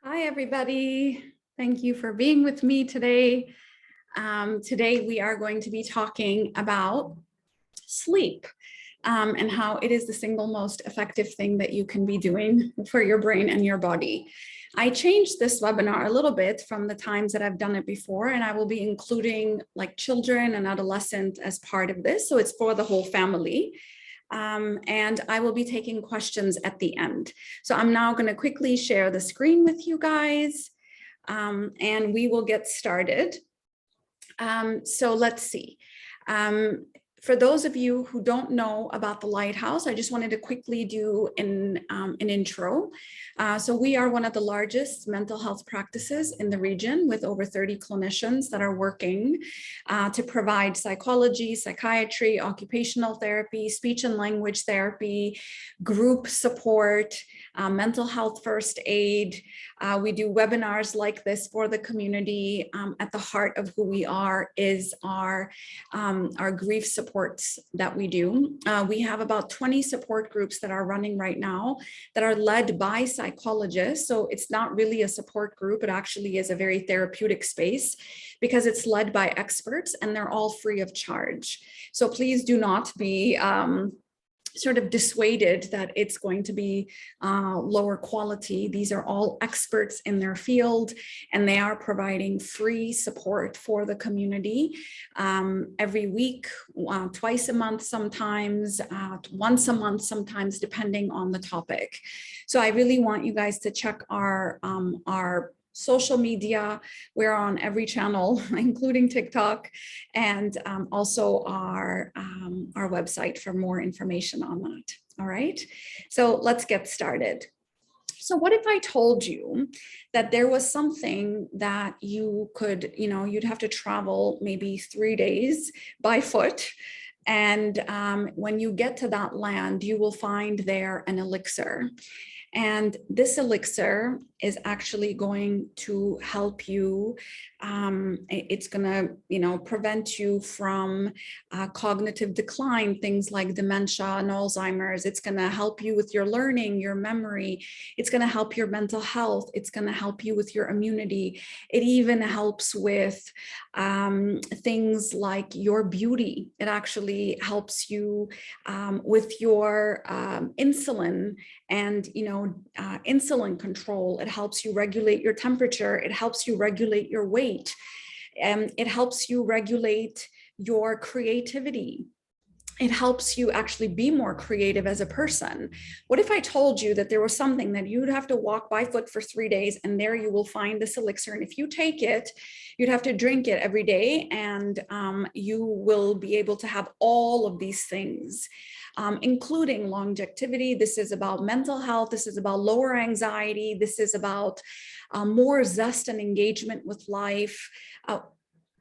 Hi, everybody. Thank you for being with me today. Today, we are going to be talking about sleep and how it is the single most effective thing that you can be doing for your brain and your body. I changed this webinar a little bit from the times that I've done it before, and I will be including like children and adolescents as part of this. So it's for the whole family. And I will be taking questions at the end. So I'm now going to quickly share the screen with you guys, and we will get started. So let's see. For those of you who don't know about the Lighthouse, I just wanted to quickly do an intro. So we are one of the largest mental health practices in the region with over 30 clinicians that are working to provide psychology, psychiatry, occupational therapy, speech and language therapy, group support, mental health first aid. We do webinars like this for the community. At the heart of who we are is our grief supports that we do. We have about 20 support groups that are running right now that are led by psychologists. So it's not really a support group. It actually is a very therapeutic space because it's led by experts and they're all free of charge. So please do not be sort of dissuaded that it's going to be lower quality. These are all experts in their field, and they are providing free support for the community every week, twice a month sometimes, once a month sometimes, depending on the topic. So I really want you guys to check our social media. We're on every channel, including TikTok, and also our website for more information on that. All right, so let's get started. So what if I told you that there was something that you could, you'd have to travel maybe 3 days by foot, and when you get to that land, you will find there an elixir. And this elixir is actually going to help you. It's going to, prevent you from cognitive decline, things like dementia and Alzheimer's. It's going to help you with your learning, your memory. It's going to help your mental health. It's going to help you with your immunity. It even helps with things like your beauty. It actually helps you with your insulin and, insulin control. It helps you regulate your temperature. It helps you regulate your weight. It helps you regulate your creativity. It helps you actually be more creative as a person. What if I told you that there was something that you'd have to walk by foot for 3 days, and there you will find this elixir, and if you take it, you'd have to drink it every day, and you will be able to have all of these things, including longevity. This is about mental health. This is about lower anxiety. This is about more zest and engagement with life.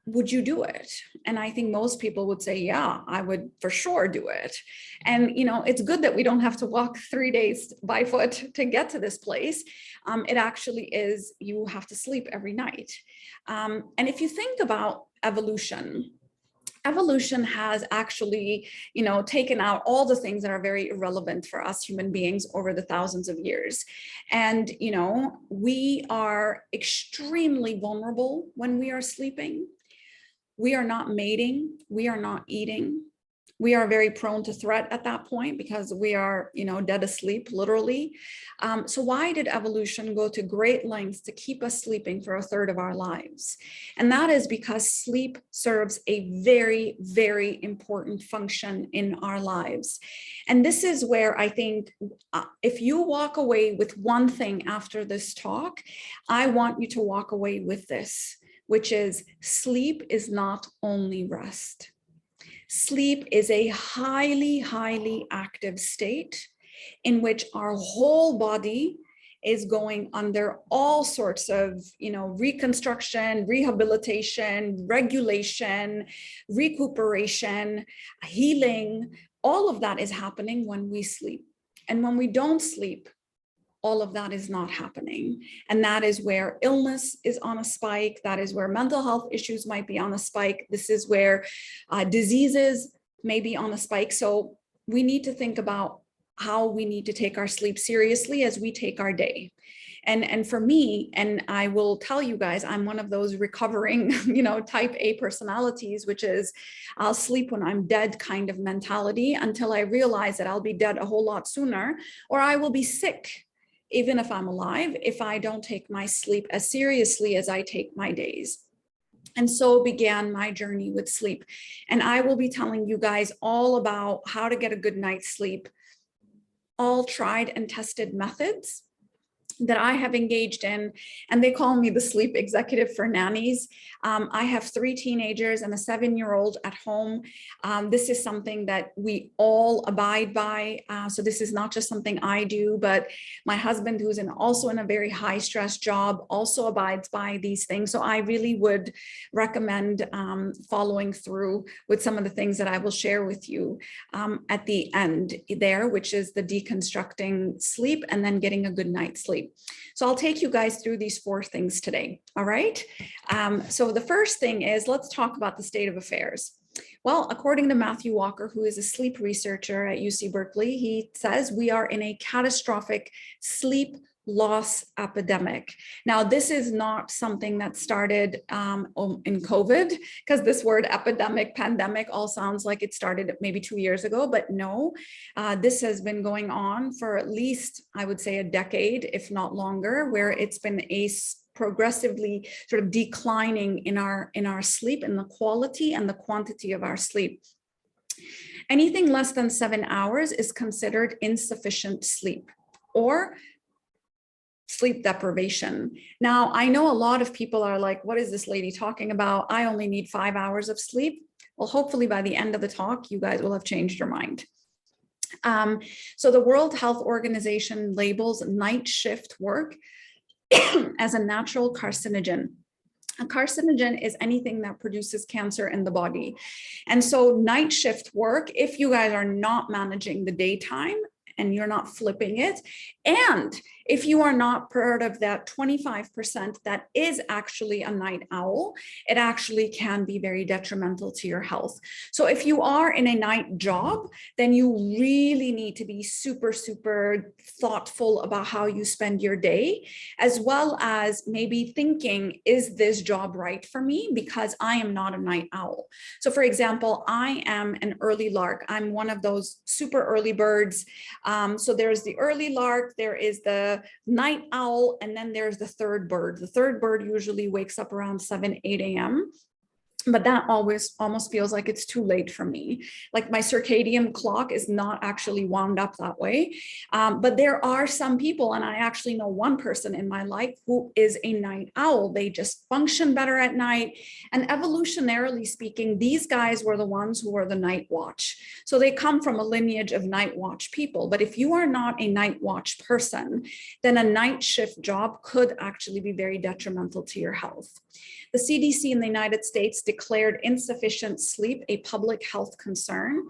Would you do it? And I think most people would say, yeah, I would for sure do it. And, it's good that we don't have to walk 3 days by foot to get to this place. It actually is, you have to sleep every night. And if you think about evolution has actually, taken out all the things that are very irrelevant for us human beings over the thousands of years. And, we are extremely vulnerable when we are sleeping. We are not mating, we are not eating. We are very prone to threat at that point because we are, dead asleep, literally. So why did evolution go to great lengths to keep us sleeping for a third of our lives? And that is because sleep serves a very, very important function in our lives. And this is where I think if you walk away with one thing after this talk, I want you to walk away with this, which is sleep is not only rest. Sleep is a highly, highly active state in which our whole body is going under all sorts of, reconstruction, rehabilitation, regulation, recuperation, healing. All of that is happening when we sleep. And when we don't sleep, all of that is not happening. And that is where illness is on a spike. That is where mental health issues might be on a spike. This is where diseases may be on a spike. So we need to think about how we need to take our sleep seriously as we take our day. And for me, and I will tell you guys, I'm one of those recovering, type A personalities, which is I'll sleep when I'm dead kind of mentality until I realize that I'll be dead a whole lot sooner, or I will be sick, even if I'm alive, if I don't take my sleep as seriously as I take my days. And so began my journey with sleep. And I will be telling you guys all about how to get a good night's sleep, all tried and tested methods that I have engaged in, and they call me the sleep executive for nannies. I have 3 teenagers and a 7-year-old at home. This is something that we all abide by. So this is not just something I do, but my husband, who's also in a very high stress job, also abides by these things. So I really would recommend following through with some of the things that I will share with you at the end there, which is the deconstructing sleep and then getting a good night's sleep. So I'll take you guys through these 4 things today. All right. So the first thing is, let's talk about the state of affairs. Well, according to Matthew Walker, who is a sleep researcher at UC Berkeley, he says we are in a catastrophic sleep loss epidemic. Now, this is not something that started in COVID, because this word epidemic, pandemic all sounds like it started maybe 2 years ago, but no, this has been going on for at least, I would say, a decade, if not longer, where it's been a progressively sort of declining in our sleep, in the quality and the quantity of our sleep. Anything less than 7 hours is considered insufficient sleep or sleep deprivation. Now, I know a lot of people are like, what is this lady talking about? I only need 5 hours of sleep. Well, hopefully by the end of the talk, you guys will have changed your mind. So the World Health Organization labels night shift work as a natural carcinogen. A carcinogen is anything that produces cancer in the body. And so night shift work, if you guys are not managing the daytime and you're not flipping it, and if you are not part of that 25% that is actually a night owl, it actually can be very detrimental to your health. So if you are in a night job, then you really need to be super, super thoughtful about how you spend your day, as well as maybe thinking, is this job right for me? Because I am not a night owl. So for example, I am an early lark. I'm one of those super early birds. So there's the early lark, there is the night owl, and then there's the third bird. The third bird usually wakes up around 7, 8 a.m. But that always almost feels like it's too late for me. Like my circadian clock is not actually wound up that way. But there are some people, and I actually know one person in my life who is a night owl. They just function better at night. And evolutionarily speaking, these guys were the ones who were the night watch. So they come from a lineage of night watch people. But if you are not a night watch person, then a night shift job could actually be very detrimental to your health. The CDC in the United States declared insufficient sleep a public health concern.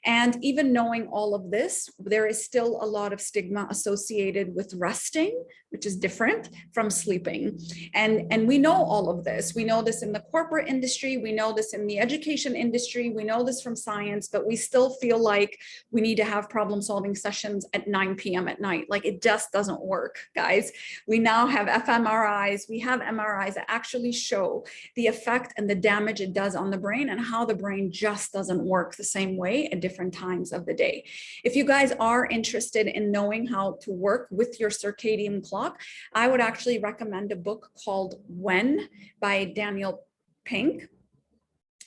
And even knowing all of this, there is still a lot of stigma associated with resting, which is different from sleeping. And we know all of this. We know this in the corporate industry. We know this in the education industry. We know this from science, but we still feel like we need to have problem-solving sessions at 9 p.m. at night. Like, it just doesn't work, guys. We now have fMRIs. We have MRIs that actually show the effect and the damage it does on the brain, and how the brain just doesn't work the same way at different times of the day. If you guys are interested in knowing how to work with your circadian clock, I would actually recommend a book called When by Daniel Pink.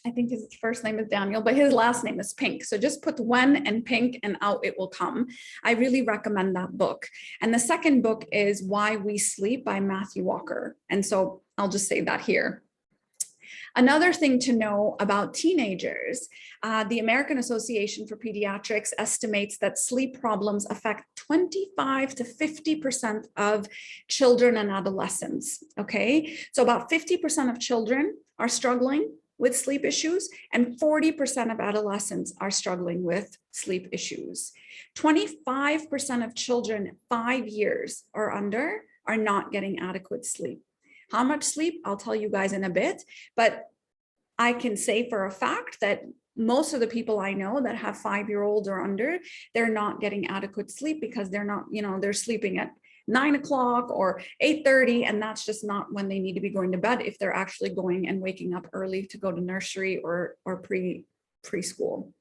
I think his first name is Daniel, but his last name is Pink. So just put When and Pink and out it will come. I really recommend that book. And the second book is Why We Sleep by Matthew Walker. And so I'll just say that here. Another thing to know about teenagers, the American Association for Pediatrics estimates that sleep problems affect 25 to 50% of children and adolescents, okay? So about 50% of children are struggling with sleep issues, and 40% of adolescents are struggling with sleep issues. 25% of children 5 years or under are not getting adequate sleep. How much sleep? I'll tell you guys in a bit, but I can say for a fact that most of the people I know that have 5-year-olds or under, they're not getting adequate sleep because they're not, they're sleeping at 9 o'clock or 8:30, and that's just not when they need to be going to bed if they're actually going and waking up early to go to nursery or preschool.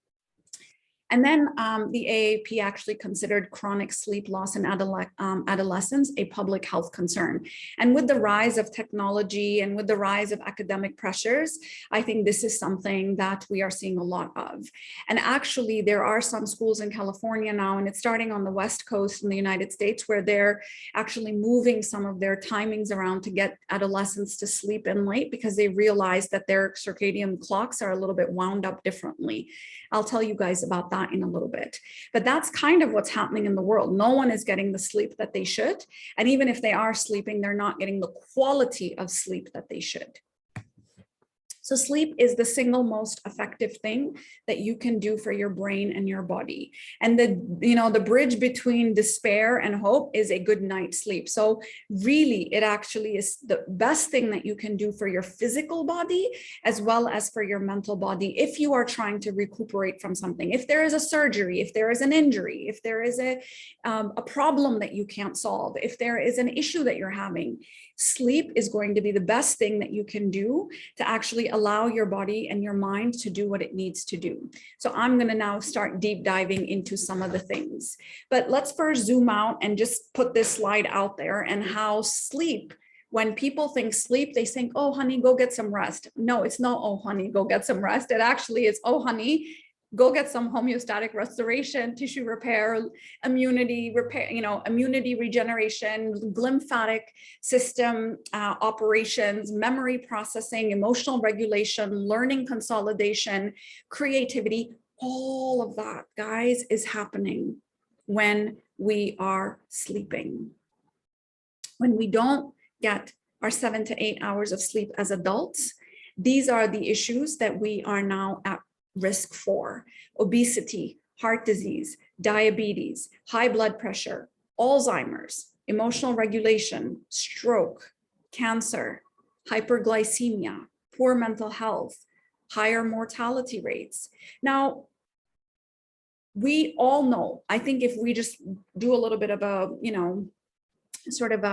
And then the AAP actually considered chronic sleep loss in adolescents a public health concern. And with the rise of technology and with the rise of academic pressures, I think this is something that we are seeing a lot of. And actually, there are some schools in California now, and it's starting on the West Coast in the United States, where they're actually moving some of their timings around to get adolescents to sleep in late because they realize that their circadian clocks are a little bit wound up differently. I'll tell you guys about that in a little bit. But that's kind of what's happening in the world. No one is getting the sleep that they should. And even if they are sleeping, they're not getting the quality of sleep that they should. So sleep is the single most effective thing that you can do for your brain and your body. And the bridge between despair and hope is a good night's sleep. So really, it actually is the best thing that you can do for your physical body as well as for your mental body if you are trying to recuperate from something. If there is a surgery, if there is an injury, if there is a problem that you can't solve, if there is an issue that you're having, sleep is going to be the best thing that you can do to actually allow your body and your mind to do what it needs to do. So I'm going to now start deep diving into some of the things. But let's first zoom out and just put this slide out there and how sleep, when people think sleep, they think, oh, honey, go get some rest. No, it's not, oh, honey, go get some rest. It actually is, oh, honey, go get some homeostatic restoration, tissue repair, immunity repair, immunity regeneration, lymphatic system operations, memory processing, emotional regulation, learning consolidation, creativity. All of that, guys, is happening when we are sleeping. When we don't get our 7 to 8 hours of sleep as adults, these are the issues that we are now at risk for: obesity, heart disease, diabetes, high blood pressure, Alzheimer's, emotional regulation, stroke, cancer, hyperglycemia, poor mental health, higher mortality rates. Now, we all know, I think if we just do a little bit of a, sort of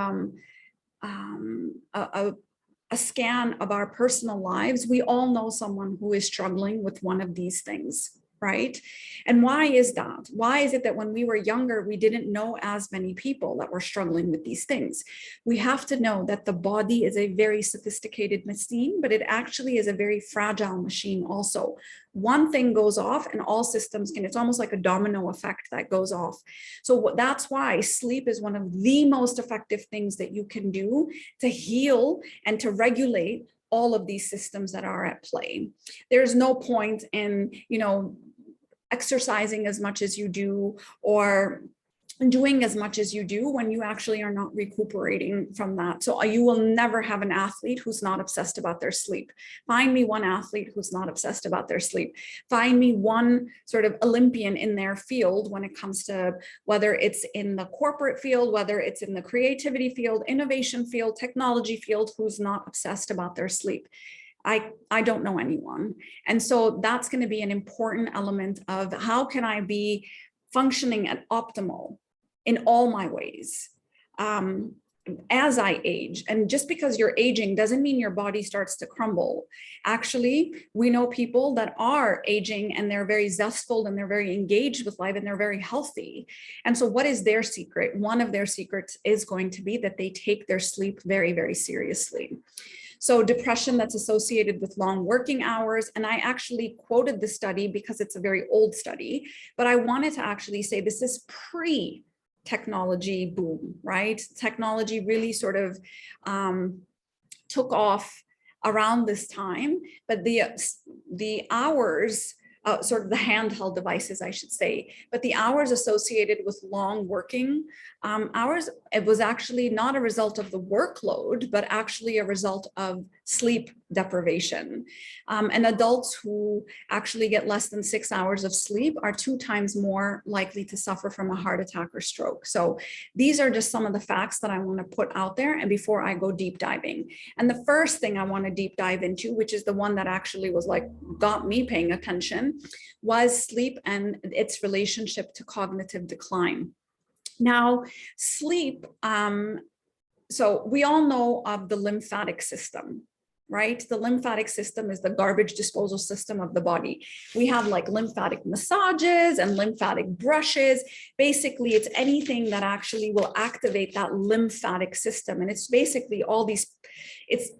a scan of our personal lives, we all know someone who is struggling with one of these things, right? And why is that? Why is it that when we were younger, we didn't know as many people that were struggling with these things? We have to know that the body is a very sophisticated machine, but it actually is a very fragile machine also. One thing goes off and all systems can, it's almost like a domino effect that goes off. So that's why sleep is one of the most effective things that you can do to heal and to regulate all of these systems that are at play. There's no point in, exercising as much as you do or doing as much as you do when you actually are not recuperating from that. So you will never have an athlete who's not obsessed about their sleep. Find me one athlete who's not obsessed about their sleep. Find me one sort of Olympian in their field when it comes to whether it's in the corporate field, whether it's in the creativity field, innovation field, technology field, who's not obsessed about their sleep. I don't know anyone. And so that's going to be an important element of how can I be functioning at optimal in all my ways as I age. And just because you're aging doesn't mean your body starts to crumble. Actually, we know people that are aging and they're very zestful and they're very engaged with life and they're very healthy. And so what is their secret? One of their secrets is going to be that they take their sleep very, very seriously. So depression that's associated with long working hours. And I actually quoted the study because it's a very old study, but I wanted to actually say this is pre-technology boom, right? Technology really sort of took off around this time, but the hours, sort of the handheld devices, I should say, but the hours associated with long working hours, it was actually not a result of the workload, but actually a result of sleep deprivation. And adults who actually get less than 6 hours of sleep are 2 times more likely to suffer from a heart attack or stroke. So these are just some of the facts that I want to put out there. And before I go deep diving, and the first thing I want to deep dive into, which is the one that actually was like, got me paying attention, was sleep and its relationship to cognitive decline. Now, sleep, so we all know of the lymphatic system, right? The lymphatic system is the garbage disposal system of the body. We have like lymphatic massages and lymphatic brushes. Basically, it's anything that actually will activate that lymphatic system. And it's basically all these, it's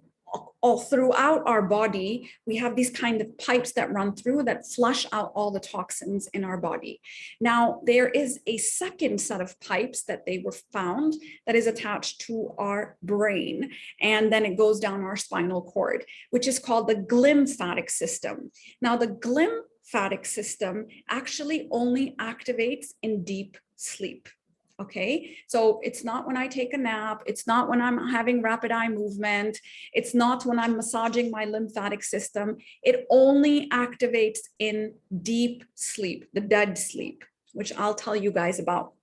all throughout our body, we have these kind of pipes that run through that flush out all the toxins in our body. Now, there is a second set of pipes that they were found that is attached to our brain, and then it goes down our spinal cord, which is called the glymphatic system. Now, the glymphatic system actually only activates in deep sleep. Okay, so it's not when I take a nap, it's not when I'm having rapid eye movement, it's not when I'm massaging my lymphatic system. It only activates in deep sleep, the dead sleep, which I'll tell you guys about.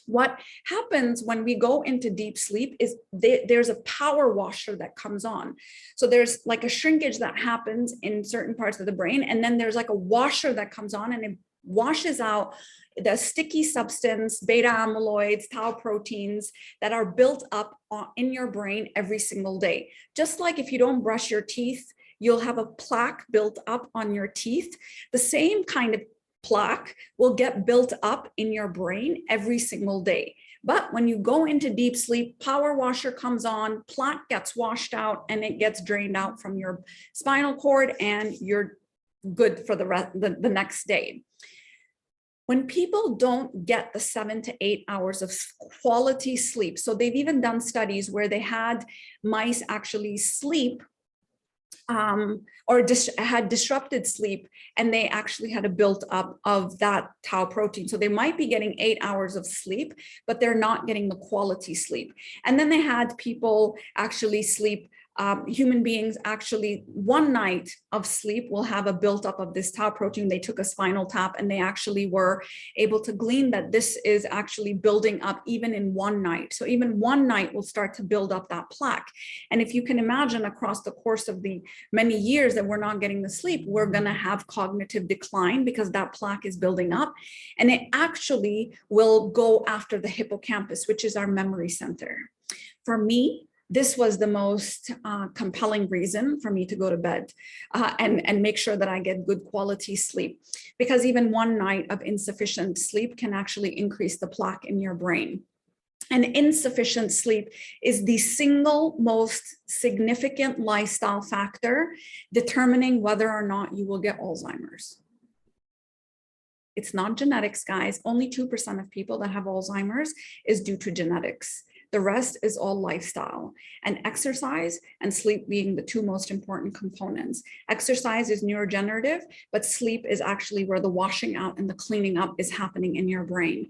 What happens when we go into deep sleep is there's a power washer that comes on. So there's like a shrinkage that happens in certain parts of the brain, and then there's like a washer that comes on and it washes out the sticky substance, beta amyloids, tau proteins that are built up in your brain every single day. Just like if you don't brush your teeth, you'll have a plaque built up on your teeth. The same kind of plaque will get built up in your brain every single day. But when you go into deep sleep, power washer comes on, plaque gets washed out, and it gets drained out from your spinal cord, and you're good for the next day. When people don't get the 7 to 8 hours of quality sleep, so they've even done studies where they had mice actually sleep or had disrupted sleep, and they actually had a build-up of that tau protein. So they might be getting 8 hours of sleep, but they're not getting the quality sleep. And then they had people actually sleep, human beings actually 1 night of sleep will have a buildup of this tau protein. They took a spinal tap and they actually were able to glean that this is actually building up even in 1 night. So even 1 night will start to build up that plaque. And if you can imagine across the course of the many years that we're not getting the sleep, we're going to have cognitive decline because that plaque is building up. And it actually will go after the hippocampus, which is our memory center. For me, this was the most compelling reason for me to go to bed and make sure that I get good quality sleep, because even 1 night of insufficient sleep can actually increase the plaque in your brain. And insufficient sleep is the single most significant lifestyle factor determining whether or not you will get Alzheimer's. It's not genetics, guys. Only 2% of people that have Alzheimer's is due to genetics. The rest is all lifestyle, and exercise and sleep being the 2 most important components. Exercise is neurogenerative, but sleep is actually where the washing out and the cleaning up is happening in your brain.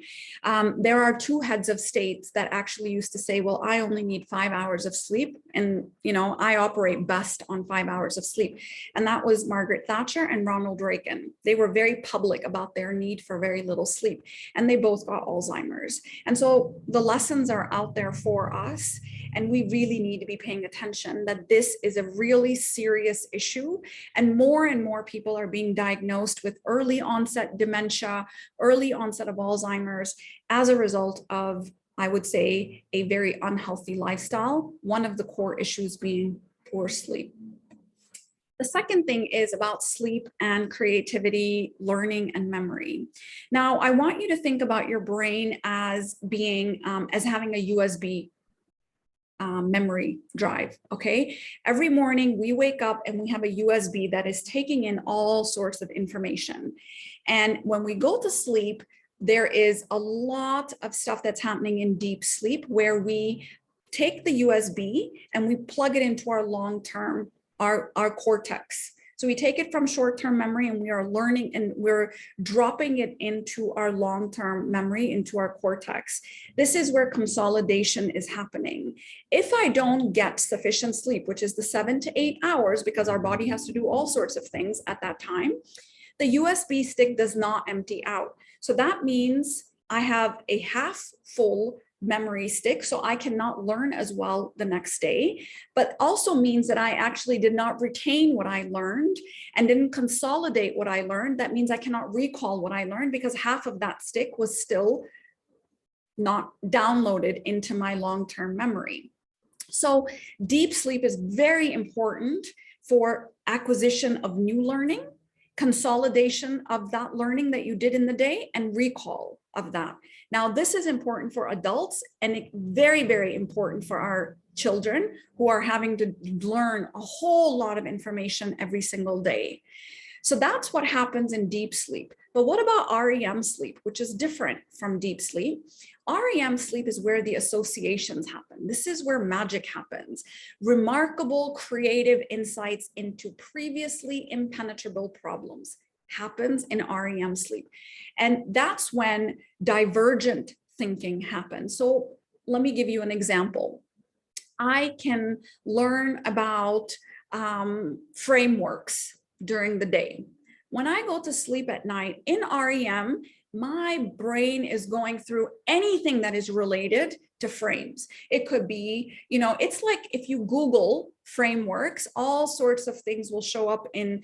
There are 2 heads of states that actually used to say, well, I only need 5 hours of sleep. And, you know, I operate best on 5 hours of sleep. And that was Margaret Thatcher and Ronald Reagan. They were very public about their need for very little sleep, and they both got Alzheimer's. And so the lessons are out there for us, and we really need to be paying attention that this is a really serious issue, and more people are being diagnosed with early onset dementia, early onset of Alzheimer's as a result of, I would say, a very unhealthy lifestyle, one of the core issues being poor sleep. The second thing is about sleep and creativity, learning, and memory. Now, I want you to think about your brain as being, as having a USB memory drive, okay? Every morning we wake up and we have a USB that is taking in all sorts of information. And when we go to sleep, there is a lot of stuff that's happening in deep sleep where we take the USB and we plug it into our long-term our cortex. So we take it from short-term memory and we are learning and we're dropping it into our long-term memory, into our cortex. This is where consolidation is happening. If I don't get sufficient sleep, which is the 7 to 8 hours, because our body has to do all sorts of things at that time, the USB stick does not empty out. So that means I have a half full memory stick, so I cannot learn as well the next day, but also means that I actually did not retain what I learned and didn't consolidate what I learned. That means I cannot recall what I learned because half of that stick was still not downloaded into my long-term memory. So deep sleep is very important for acquisition of new learning, consolidation of that learning that you did in the day, and recall of that. Now, this is important for adults and very, very important for our children who are having to learn a whole lot of information every single day. So that's what happens in deep sleep. But what about REM sleep, which is different from deep sleep? REM sleep is where the associations happen. This is where magic happens. Remarkable creative insights into previously impenetrable problems happens in REM sleep. And that's when divergent thinking happens. So let me give you an example. I can learn about frameworks during the day. When I go to sleep at night in REM, my brain is going through anything that is related to frames. It could be, it's like if you Google frameworks, all sorts of things will show up in,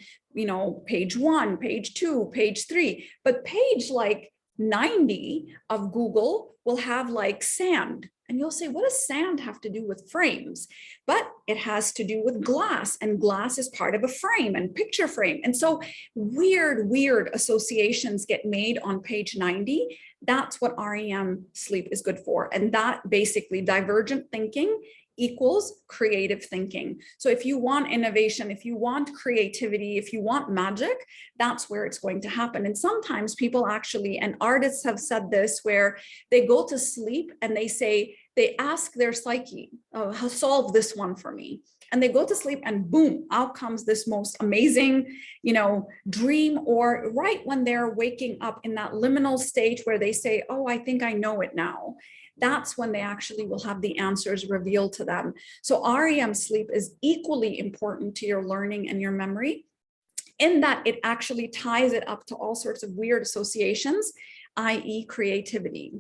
page 1, page 2, page 3, but page like 90 of Google will have like sand. And you'll say, what does sand have to do with frames? But it has to do with glass, and glass is part of a frame and picture frame. And so weird associations get made on page 90. That's what REM sleep is good for. And that basically divergent thinking equals creative thinking. So if you want innovation, if you want creativity, if you want magic, that's where it's going to happen. And sometimes people actually, and artists have said this, where they go to sleep and they ask their psyche, oh, solve this one for me. And they go to sleep and boom, out comes this most amazing, dream, or right when they're waking up in that liminal stage where they say, oh, I think I know it now. That's when they actually will have the answers revealed to them. So REM sleep is equally important to your learning and your memory, in that it actually ties it up to all sorts of weird associations, i.e. creativity.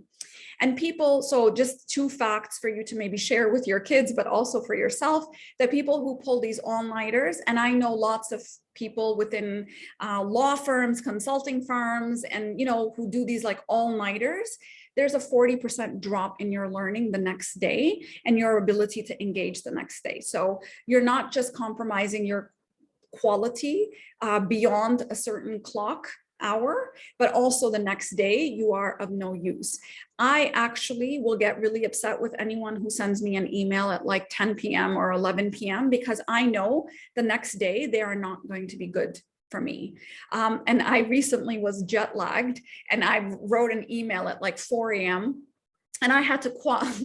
And people, so just 2 facts for you to maybe share with your kids, but also for yourself, that people who pull these all-nighters, and I know lots of people within law firms, consulting firms, and who do these like all-nighters, there's a 40% drop in your learning the next day and your ability to engage the next day. So you're not just compromising your quality beyond a certain clock hour, but also the next day you are of no use. I actually will get really upset with anyone who sends me an email at like 10 p.m. or 11 p.m. because I know the next day they are not going to be good for me. And I recently was jet lagged and I wrote an email at like 4 a.m. And I had to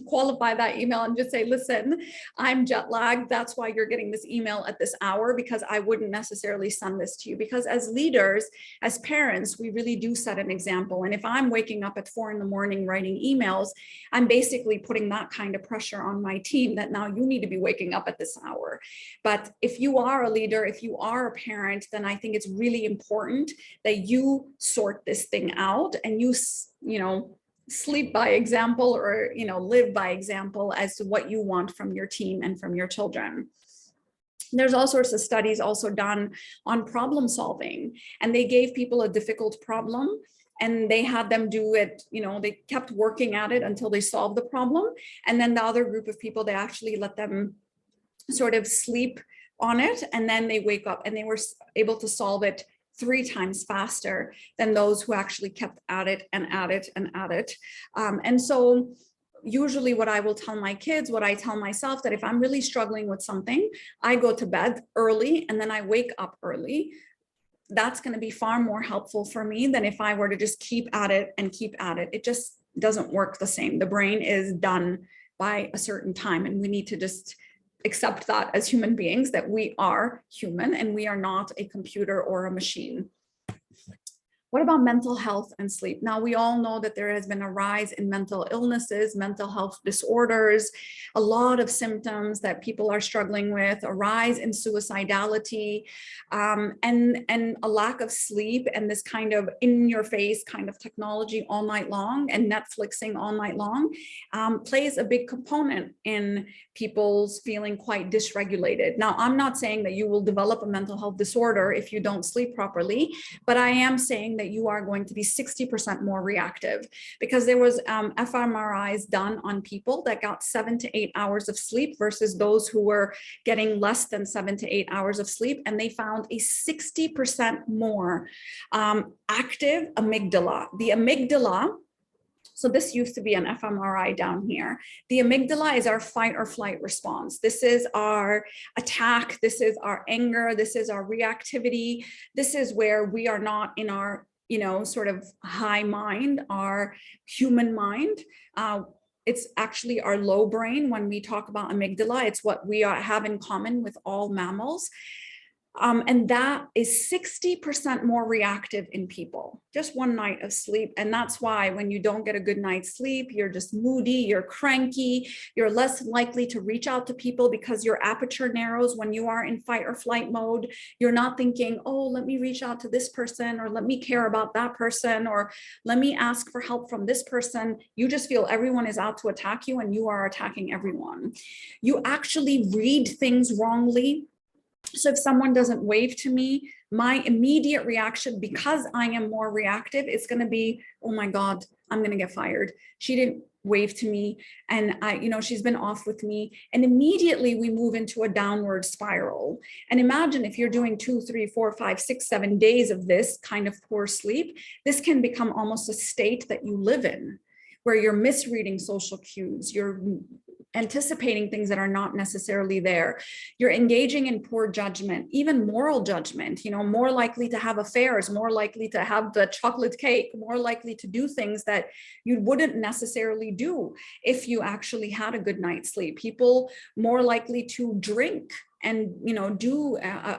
qualify that email and just say, listen, I'm jet lagged. That's why you're getting this email at this hour, because I wouldn't necessarily send this to you. Because as leaders, as parents, we really do set an example. And if I'm waking up at 4 a.m. writing emails, I'm basically putting that kind of pressure on my team that now you need to be waking up at this hour. But if you are a leader, if you are a parent, then I think it's really important that you sort this thing out and you sleep by example, or live by example as to what you want from your team and from your children. There's all sorts of studies also done on problem solving, and they gave people a difficult problem and they had them do it, they kept working at it until they solved the problem. And then the other group of people, they actually let them sort of sleep on it, and then they wake up and they were able to solve it 3 times faster than those who actually kept at it and at it and at it. And so usually what I will tell my kids, what I tell myself, that if I'm really struggling with something, I go to bed early and then I wake up early. That's going to be far more helpful for me than if I were to just keep at it and keep at it. It just doesn't work the same. The brain is done by a certain time, and we need to just accept that as human beings, that we are human and we are not a computer or a machine. What about mental health and sleep? Now, we all know that there has been a rise in mental illnesses, mental health disorders, a lot of symptoms that people are struggling with, a rise in suicidality, and a lack of sleep, and this kind of in-your-face kind of technology all night long and Netflixing all night long plays a big component in people's feeling quite dysregulated. Now, I'm not saying that you will develop a mental health disorder if you don't sleep properly, but I am saying that that you are going to be 60% more reactive, because there was fMRIs done on people that got 7 to 8 hours of sleep versus those who were getting less than 7 to 8 hours of sleep, and they found a 60% more active amygdala. The amygdala, so this used to be an fMRI down here. The amygdala is our fight or flight response. This is our attack. This is our anger. This is our reactivity. This is where we are not in our, sort of high mind, our human mind. It's actually our low brain. When we talk about amygdala, it's what we have in common with all mammals. And that is 60% more reactive in people, just one night of sleep. And that's why when you don't get a good night's sleep, you're just moody, you're cranky, you're less likely to reach out to people because your aperture narrows when you are in fight or flight mode. You're not thinking, oh, let me reach out to this person, or let me care about that person, or let me ask for help from this person. You just feel everyone is out to attack you and you are attacking everyone. You actually read things wrongly. So if someone doesn't wave to me, my immediate reaction, because I am more reactive, it's going to be, oh my God, I'm going to get fired. She didn't wave to me, and she's been off with me. And immediately we move into a downward spiral. And imagine if you're doing 2, 3, 4, 5, 6, 7 days of this kind of poor sleep, this can become almost a state that you live in, where you're misreading social cues, you're anticipating things that are not necessarily there. You're engaging in poor judgment, even moral judgment, more likely to have affairs, more likely to have the chocolate cake, more likely to do things that you wouldn't necessarily do if you actually had a good night's sleep. People more likely to drink and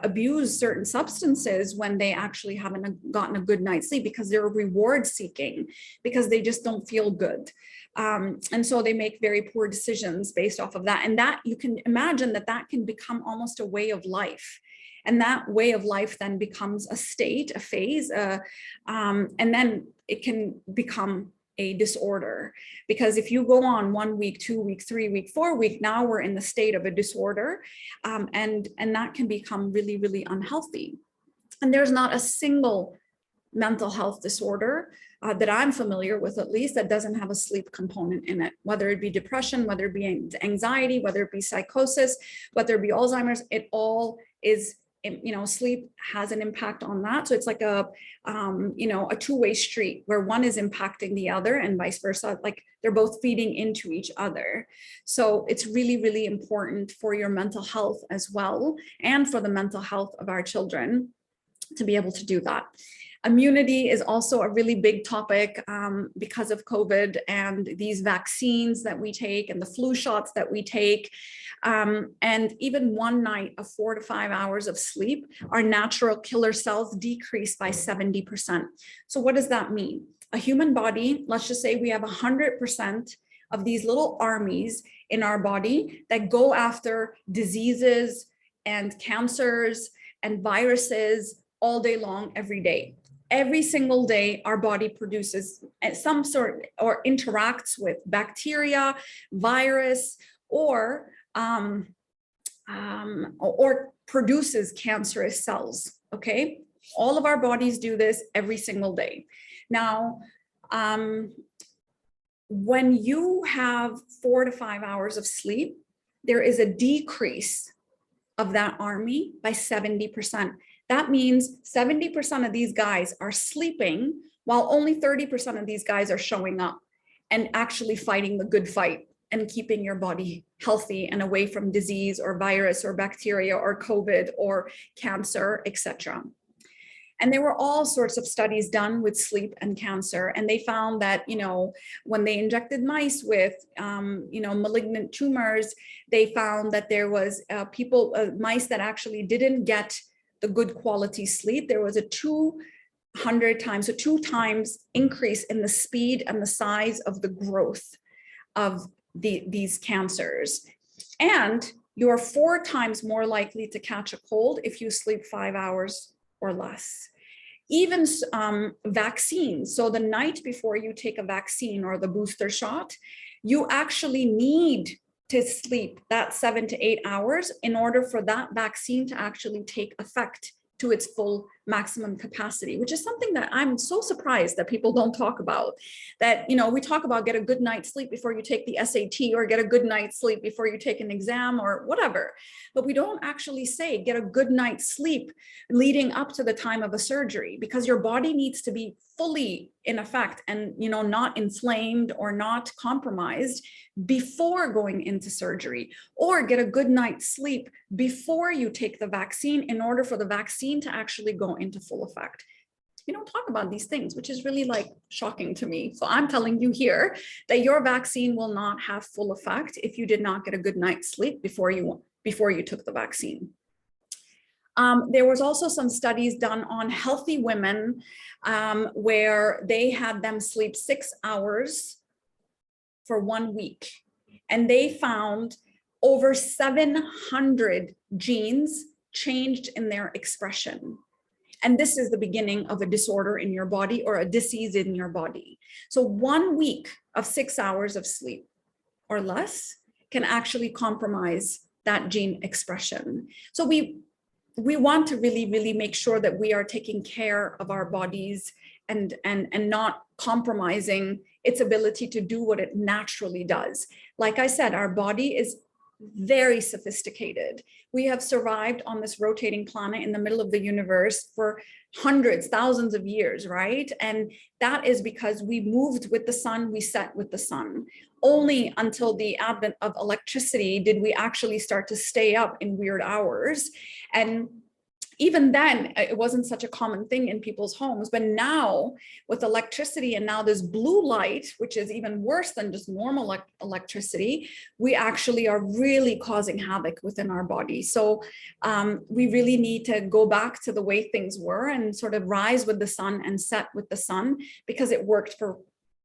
abuse certain substances when they actually haven't gotten a good night's sleep, because they're reward seeking, because they just don't feel good. And so they make very poor decisions based off of that. And that, you can imagine that can become almost a way of life. And that way of life then becomes a state, a phase, and then it can become a disorder. Because if you go on 1 week, 2 week, 3 week, 4 week, now we're in the state of a disorder, and that can become really, really unhealthy. And there's not a single mental health disorder that I'm familiar with, at least, that doesn't have a sleep component in it, whether it be depression, whether it be anxiety, whether it be psychosis, whether it be Alzheimer's. It all is, sleep has an impact on that. So it's like a two-way street where one is impacting the other and vice versa. Like they're both feeding into each other. So it's really, really important for your mental health as well, and for the mental health of our children to be able to do that. Immunity is also a really big topic because of COVID and these vaccines that we take and the flu shots that we take. And even one night of 4 to 5 hours of sleep, our natural killer cells decrease by 70%. So what does that mean? A human body, let's just say we have 100% of these little armies in our body that go after diseases and cancers and viruses all day long, every day. Every single day, our body produces some sort or interacts with bacteria, virus, or produces cancerous cells. Okay, all of our bodies do this every single day. Now, when you have 4 to 5 hours of sleep, there is a decrease of that army by 70%. That means 70% of these guys are sleeping, while only 30% of these guys are showing up and actually fighting the good fight and keeping your body healthy and away from disease or virus or bacteria or COVID or cancer, etc. And there were all sorts of studies done with sleep and cancer. And they found that, when they injected mice with, malignant tumors, they found that there was mice that actually didn't get the good quality sleep. There was a 200 times, so 2 times increase in the speed and the size of the growth of these cancers. And you're 4 times more likely to catch a cold if you sleep 5 hours or less. Even vaccines. So the night before you take a vaccine or the booster shot, you actually need to sleep that 7 to 8 hours in order for that vaccine to actually take effect to its full maximum capacity, which is something that I'm so surprised that people don't talk about. That, we talk about get a good night's sleep before you take the SAT, or get a good night's sleep before you take an exam or whatever. But we don't actually say get a good night's sleep leading up to the time of a surgery, because your body needs to be fully in effect and, not inflamed or not compromised before going into surgery. Or get a good night's sleep before you take the vaccine in order for the vaccine to actually go into full effect. We don't talk about these things, which is really shocking to me. So I'm telling you here that your vaccine will not have full effect if you did not get a good night's sleep before you took the vaccine. There was also some studies done on healthy women where they had them sleep 6 hours for 1 week. And they found over 700 genes changed in their expression. And this is the beginning of a disorder in your body or a disease in your body. So 1 week of 6 hours of sleep or less can actually compromise that gene expression. So we want to really, really make sure that we are taking care of our bodies and not compromising its ability to do what it naturally does. Like I said, our body is very sophisticated. We have survived on this rotating planet in the middle of the universe for hundreds, thousands of years, right? And that is because we moved with the sun, we set with the sun. Only until the advent of electricity did we actually start to stay up in weird hours. And even then, it wasn't such a common thing in people's homes. But now with electricity and now this blue light, which is even worse than just normal electricity, we actually are really causing havoc within our body. So we really need to go back to the way things were and sort of rise with the sun and set with the sun, because it worked for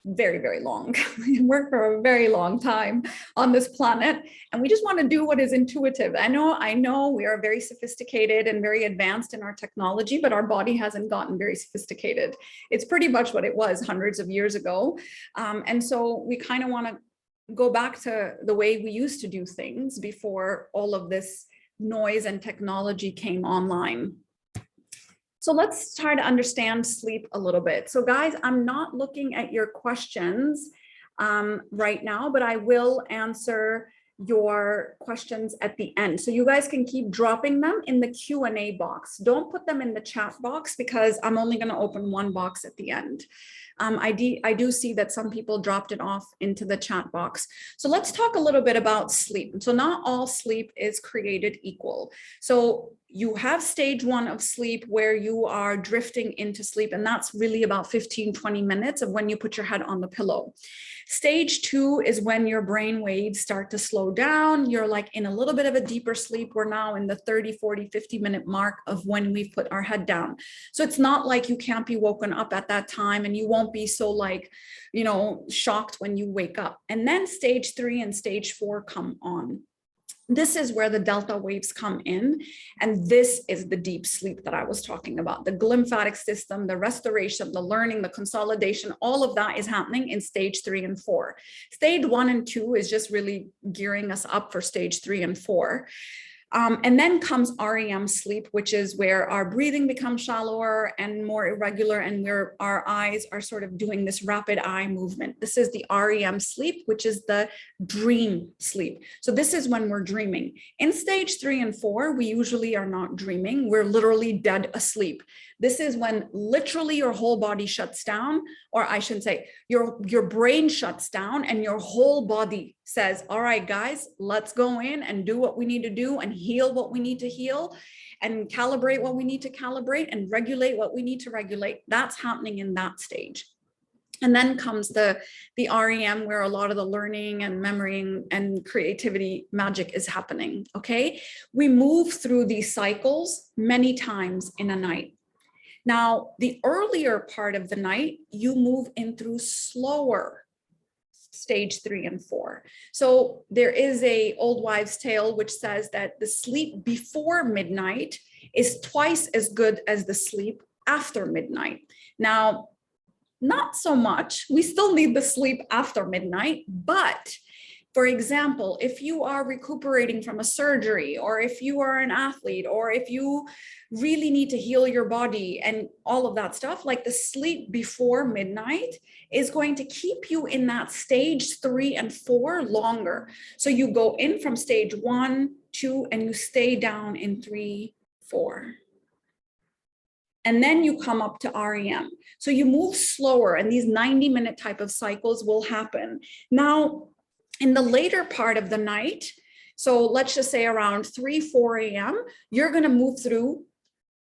very, very long. It worked for a very long time on this planet. And we just want to do what is intuitive. I know we are very sophisticated and very advanced in our technology, but our body hasn't gotten very sophisticated. It's pretty much what it was hundreds of years ago. And so we kind of want to go back to the way we used to do things before all of this noise and technology came online. So let's try to understand sleep a little bit. So guys, I'm not looking at your questions right now, but I will answer your questions at the end. So you guys can keep dropping them in the Q&A box. Don't put them in the chat box, because I'm only going to open one box at the end. I do see that some people dropped it off into the chat box. So let's talk a little bit about sleep. So not all sleep is created equal. So you have stage 1 of sleep where you are drifting into sleep, and that's really about 15-20 minutes of when you put your head on the pillow. Stage 2 is when your brain waves start to slow down. You're in a little bit of a deeper sleep. We're now in the 30, 40, 50-minute mark of when we've put our head down. So it's not like you can't be woken up at that time, and you won't be so shocked when you wake up. And then stage 3 and stage 4 come on. This is where the delta waves come in. And this is the deep sleep that I was talking about. The glymphatic system, the restoration, the learning, the consolidation, all of that is happening in stage 3 and 4. Stage 1 and 2 is just really gearing us up for stage 3 and 4. And then comes REM sleep, which is where our breathing becomes shallower and more irregular, and where our eyes are sort of doing this rapid eye movement. This is the REM sleep, which is the dream sleep. So this is when we're dreaming. In stage 3 and 4, we usually are not dreaming. We're literally dead asleep. This is when literally your whole body shuts down, or I shouldn't say, your brain shuts down and your whole body says, all right, guys, let's go in and do what we need to do and heal what we need to heal and calibrate what we need to calibrate and regulate what we need to regulate. That's happening in that stage. And then comes the REM, where a lot of the learning and memory and creativity magic is happening, okay? We move through these cycles many times in a night. Now, the earlier part of the night, you move in through slower stage 3 and 4. So there is a old wives' tale which says that the sleep before midnight is twice as good as the sleep after midnight. Now, not so much. We still need the sleep after midnight, but For example, if you are recuperating from a surgery, or if you are an athlete, or if you really need to heal your body and all of that stuff, like the sleep before midnight is going to keep you in that stage 3 and 4 longer. So you go in from stage 1, 2, and you stay down in 3, 4. And then you come up to REM. So you move slower, and these 90-minute type of cycles will happen. Now, in the later part of the night, so let's just say around 3, 4 a.m., you're going to move through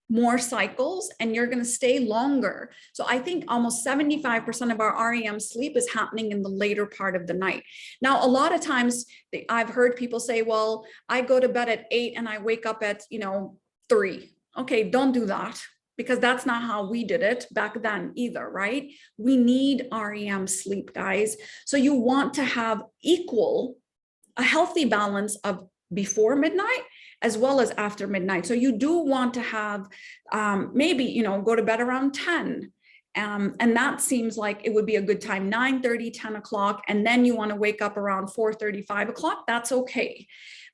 more cycles and you're going to stay longer. So I think almost 75% of our REM sleep is happening in the later part of the night. Now, a lot of times I've heard people say, well, I go to bed at 8 and I wake up at, 3. Okay, don't do that, because that's not how we did it back then either, right? We need REM sleep, guys. So you want to have a healthy balance of before midnight as well as after midnight. So you do want to have maybe, go to bed around 10. And that seems like it would be a good time, 9:30, 10 o'clock. And then you want to wake up around 4:30, 5 o'clock. That's okay.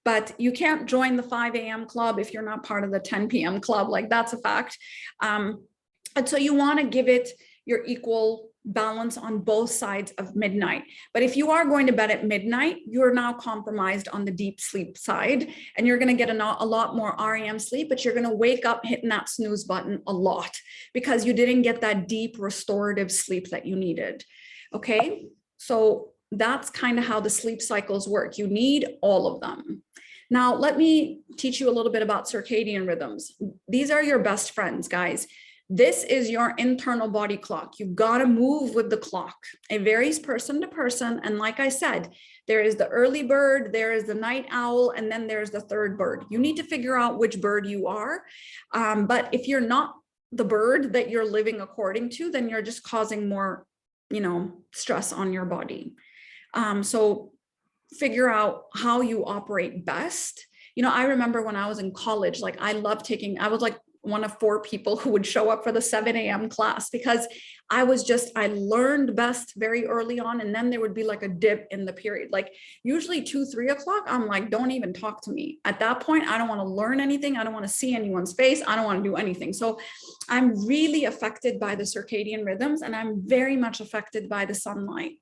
But you can't join the 5 a.m. club if you're not part of the 10 p.m. club. Like, that's a fact. And so you want to give it your equal balance on both sides of midnight. But if you are going to bed at midnight, you're now compromised on the deep sleep side, and you're going to get a lot more REM sleep, but you're going to wake up hitting that snooze button a lot because you didn't get that deep restorative sleep that you needed. Okay, so that's kind of how the sleep cycles work. You need all of them. Now, let me teach you a little bit about circadian rhythms. These are your best friends, guys. This is your internal body clock. You've got to move with the clock. It varies person to person. And like I said, there is the early bird, there is the night owl, and then there's the third bird. You need to figure out which bird you are. But if you're not the bird that you're living according to, then you're just causing more, stress on your body. So figure out how you operate best. I remember when I was in college, like I was like one of 4 people who would show up for the 7 a.m. class because I learned best very early on. And then there would be like a dip in the period, like usually 2, 3 o'clock. I'm like, don't even talk to me. At that point, I don't want to learn anything. I don't want to see anyone's face. I don't want to do anything. So I'm really affected by the circadian rhythms, and I'm very much affected by the sunlight.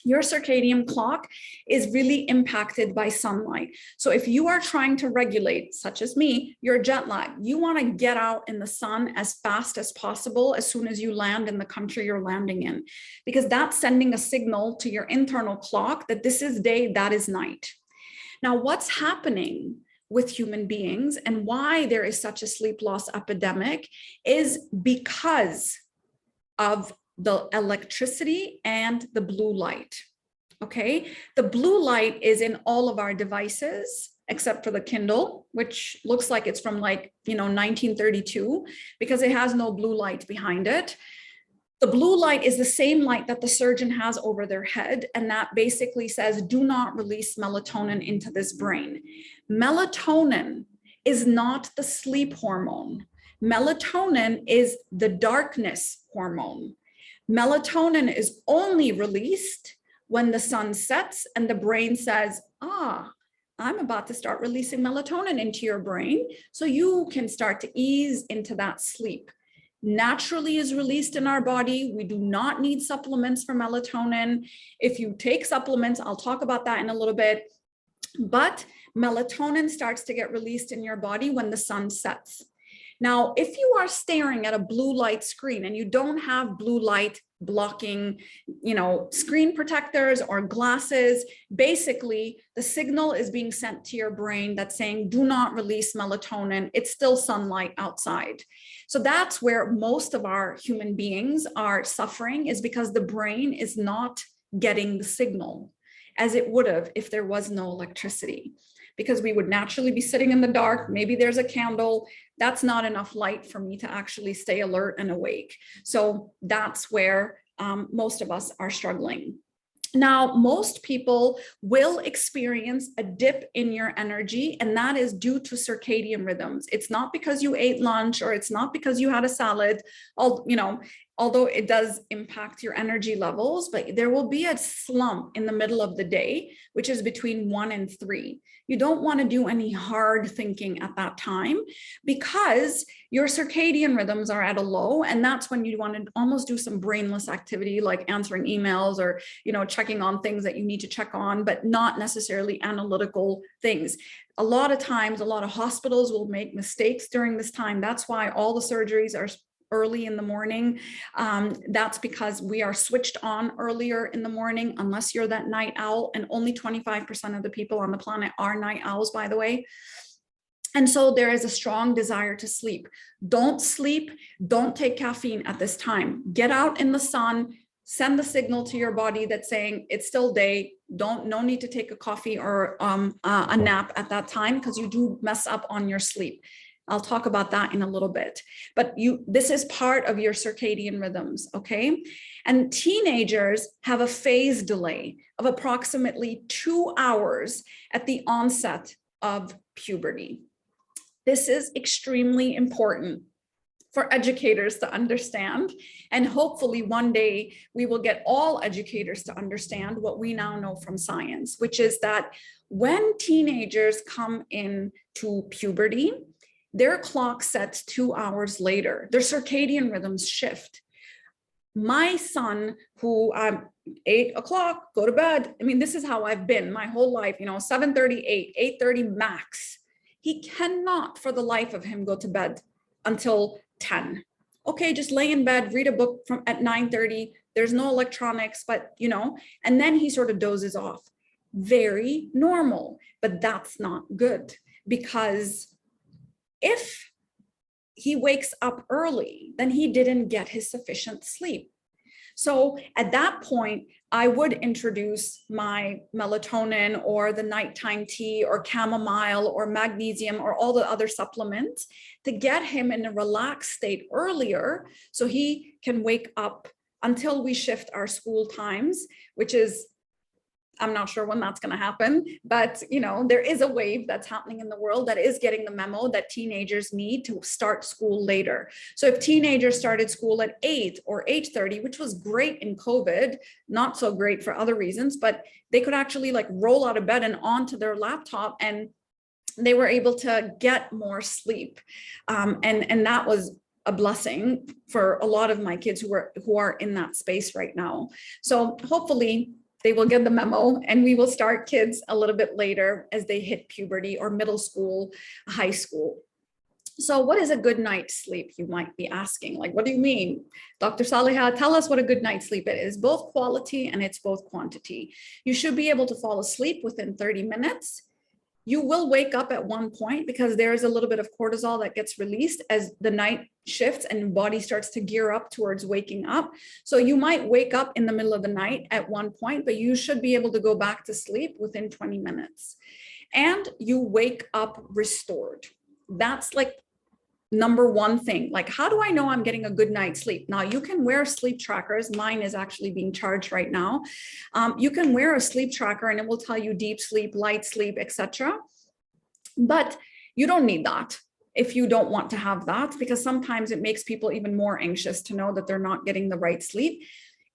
Your circadian clock is really impacted by sunlight. So if you are trying to regulate, such as me, your jet lag, you want to get out in the sun as fast as possible as soon as you land in the country you're landing in, because that's sending a signal to your internal clock that this is day, that is night. Now, what's happening with human beings and why there is such a sleep loss epidemic is because of the electricity and the blue light. Okay, the blue light is in all of our devices except for the Kindle, which looks like it's from 1932, because it has no blue light behind it. The blue light is the same light that the surgeon has over their head, and that basically says, do not release melatonin into this brain. Melatonin is not the sleep hormone. Melatonin is the darkness hormone. Melatonin is only released when the sun sets and the brain says, I'm about to start releasing melatonin into your brain, so you can start to ease into that sleep. Naturally is released in our body. We do not need supplements for melatonin. If you take supplements, I'll talk about that in a little bit, but melatonin starts to get released in your body when the sun sets. Now, if you are staring at a blue light screen and you don't have blue light blocking, screen protectors or glasses, basically the signal is being sent to your brain that's saying, do not release melatonin. It's still sunlight outside. So that's where most of our human beings are suffering, is because the brain is not getting the signal as it would have if there was no electricity. Because we would naturally be sitting in the dark. Maybe there's a candle. That's not enough light for me to actually stay alert and awake. So that's where most of us are struggling. Now, most people will experience a dip in your energy, and that is due to circadian rhythms. It's not because you ate lunch, or it's not because you had a salad. although it does impact your energy levels, but there will be a slump in the middle of the day, which is between 1 and 3. You don't want to do any hard thinking at that time because your circadian rhythms are at a low, and that's when you want to almost do some brainless activity like answering emails or, checking on things that you need to check on, but not necessarily analytical things. A lot of times, a lot of hospitals will make mistakes during this time. That's why all the surgeries are early in the morning. That's because we are switched on earlier in the morning, unless you're that night owl, and only 25% of the people on the planet are night owls, by the way. And so there is a strong desire to sleep. Don't sleep, don't take caffeine at this time. Get out in the sun, send the signal to your body that's saying it's still day. No need to take a coffee or a nap at that time, because you do mess up on your sleep. I'll talk about that in a little bit, but this is part of your circadian rhythms, okay? And teenagers have a phase delay of approximately 2 hours at the onset of puberty. This is extremely important for educators to understand, and hopefully one day we will get all educators to understand what we now know from science, which is that when teenagers come into puberty, their clock sets 2 hours later. Their circadian rhythms shift. My son, who 8 o'clock, go to bed. I mean, this is how I've been my whole life, 7:30, 8:30 max. He cannot for the life of him go to bed until 10. Okay, just lay in bed, read a book at 9:30. There's no electronics, but and then he sort of dozes off. Very normal, but that's not good, because if he wakes up early, then he didn't get his sufficient sleep. So at that point, I would introduce my melatonin or the nighttime tea or chamomile or magnesium or all the other supplements to get him in a relaxed state earlier, so he can wake up until we shift our school times, which is, I'm not sure when that's going to happen, but there is a wave that's happening in the world that is getting the memo that teenagers need to start school later. So if teenagers started school at 8 or 8:30, which was great in COVID, not so great for other reasons, but they could actually roll out of bed and onto their laptop, and they were able to get more sleep. And that was a blessing for a lot of my kids who are in that space right now. So hopefully they will get the memo, and we will start kids a little bit later as they hit puberty or middle school, high school. So what is a good night's sleep, you might be asking? What do you mean? Dr. Saliha, tell us what a good night's sleep is. Both quality and it's both quantity. You should be able to fall asleep within 30 minutes. You will wake up at one point because there is a little bit of cortisol that gets released as the night shifts and body starts to gear up towards waking up. So you might wake up in the middle of the night at one point, but you should be able to go back to sleep within 20 minutes. And you wake up restored. That's number one thing. How do I know I'm getting a good night's sleep? Now, you can wear sleep trackers. Mine is actually being charged right now. You can wear a sleep tracker and it will tell you deep sleep, light sleep, etc. But you don't need that if you don't want to have that, because sometimes it makes people even more anxious to know that they're not getting the right sleep.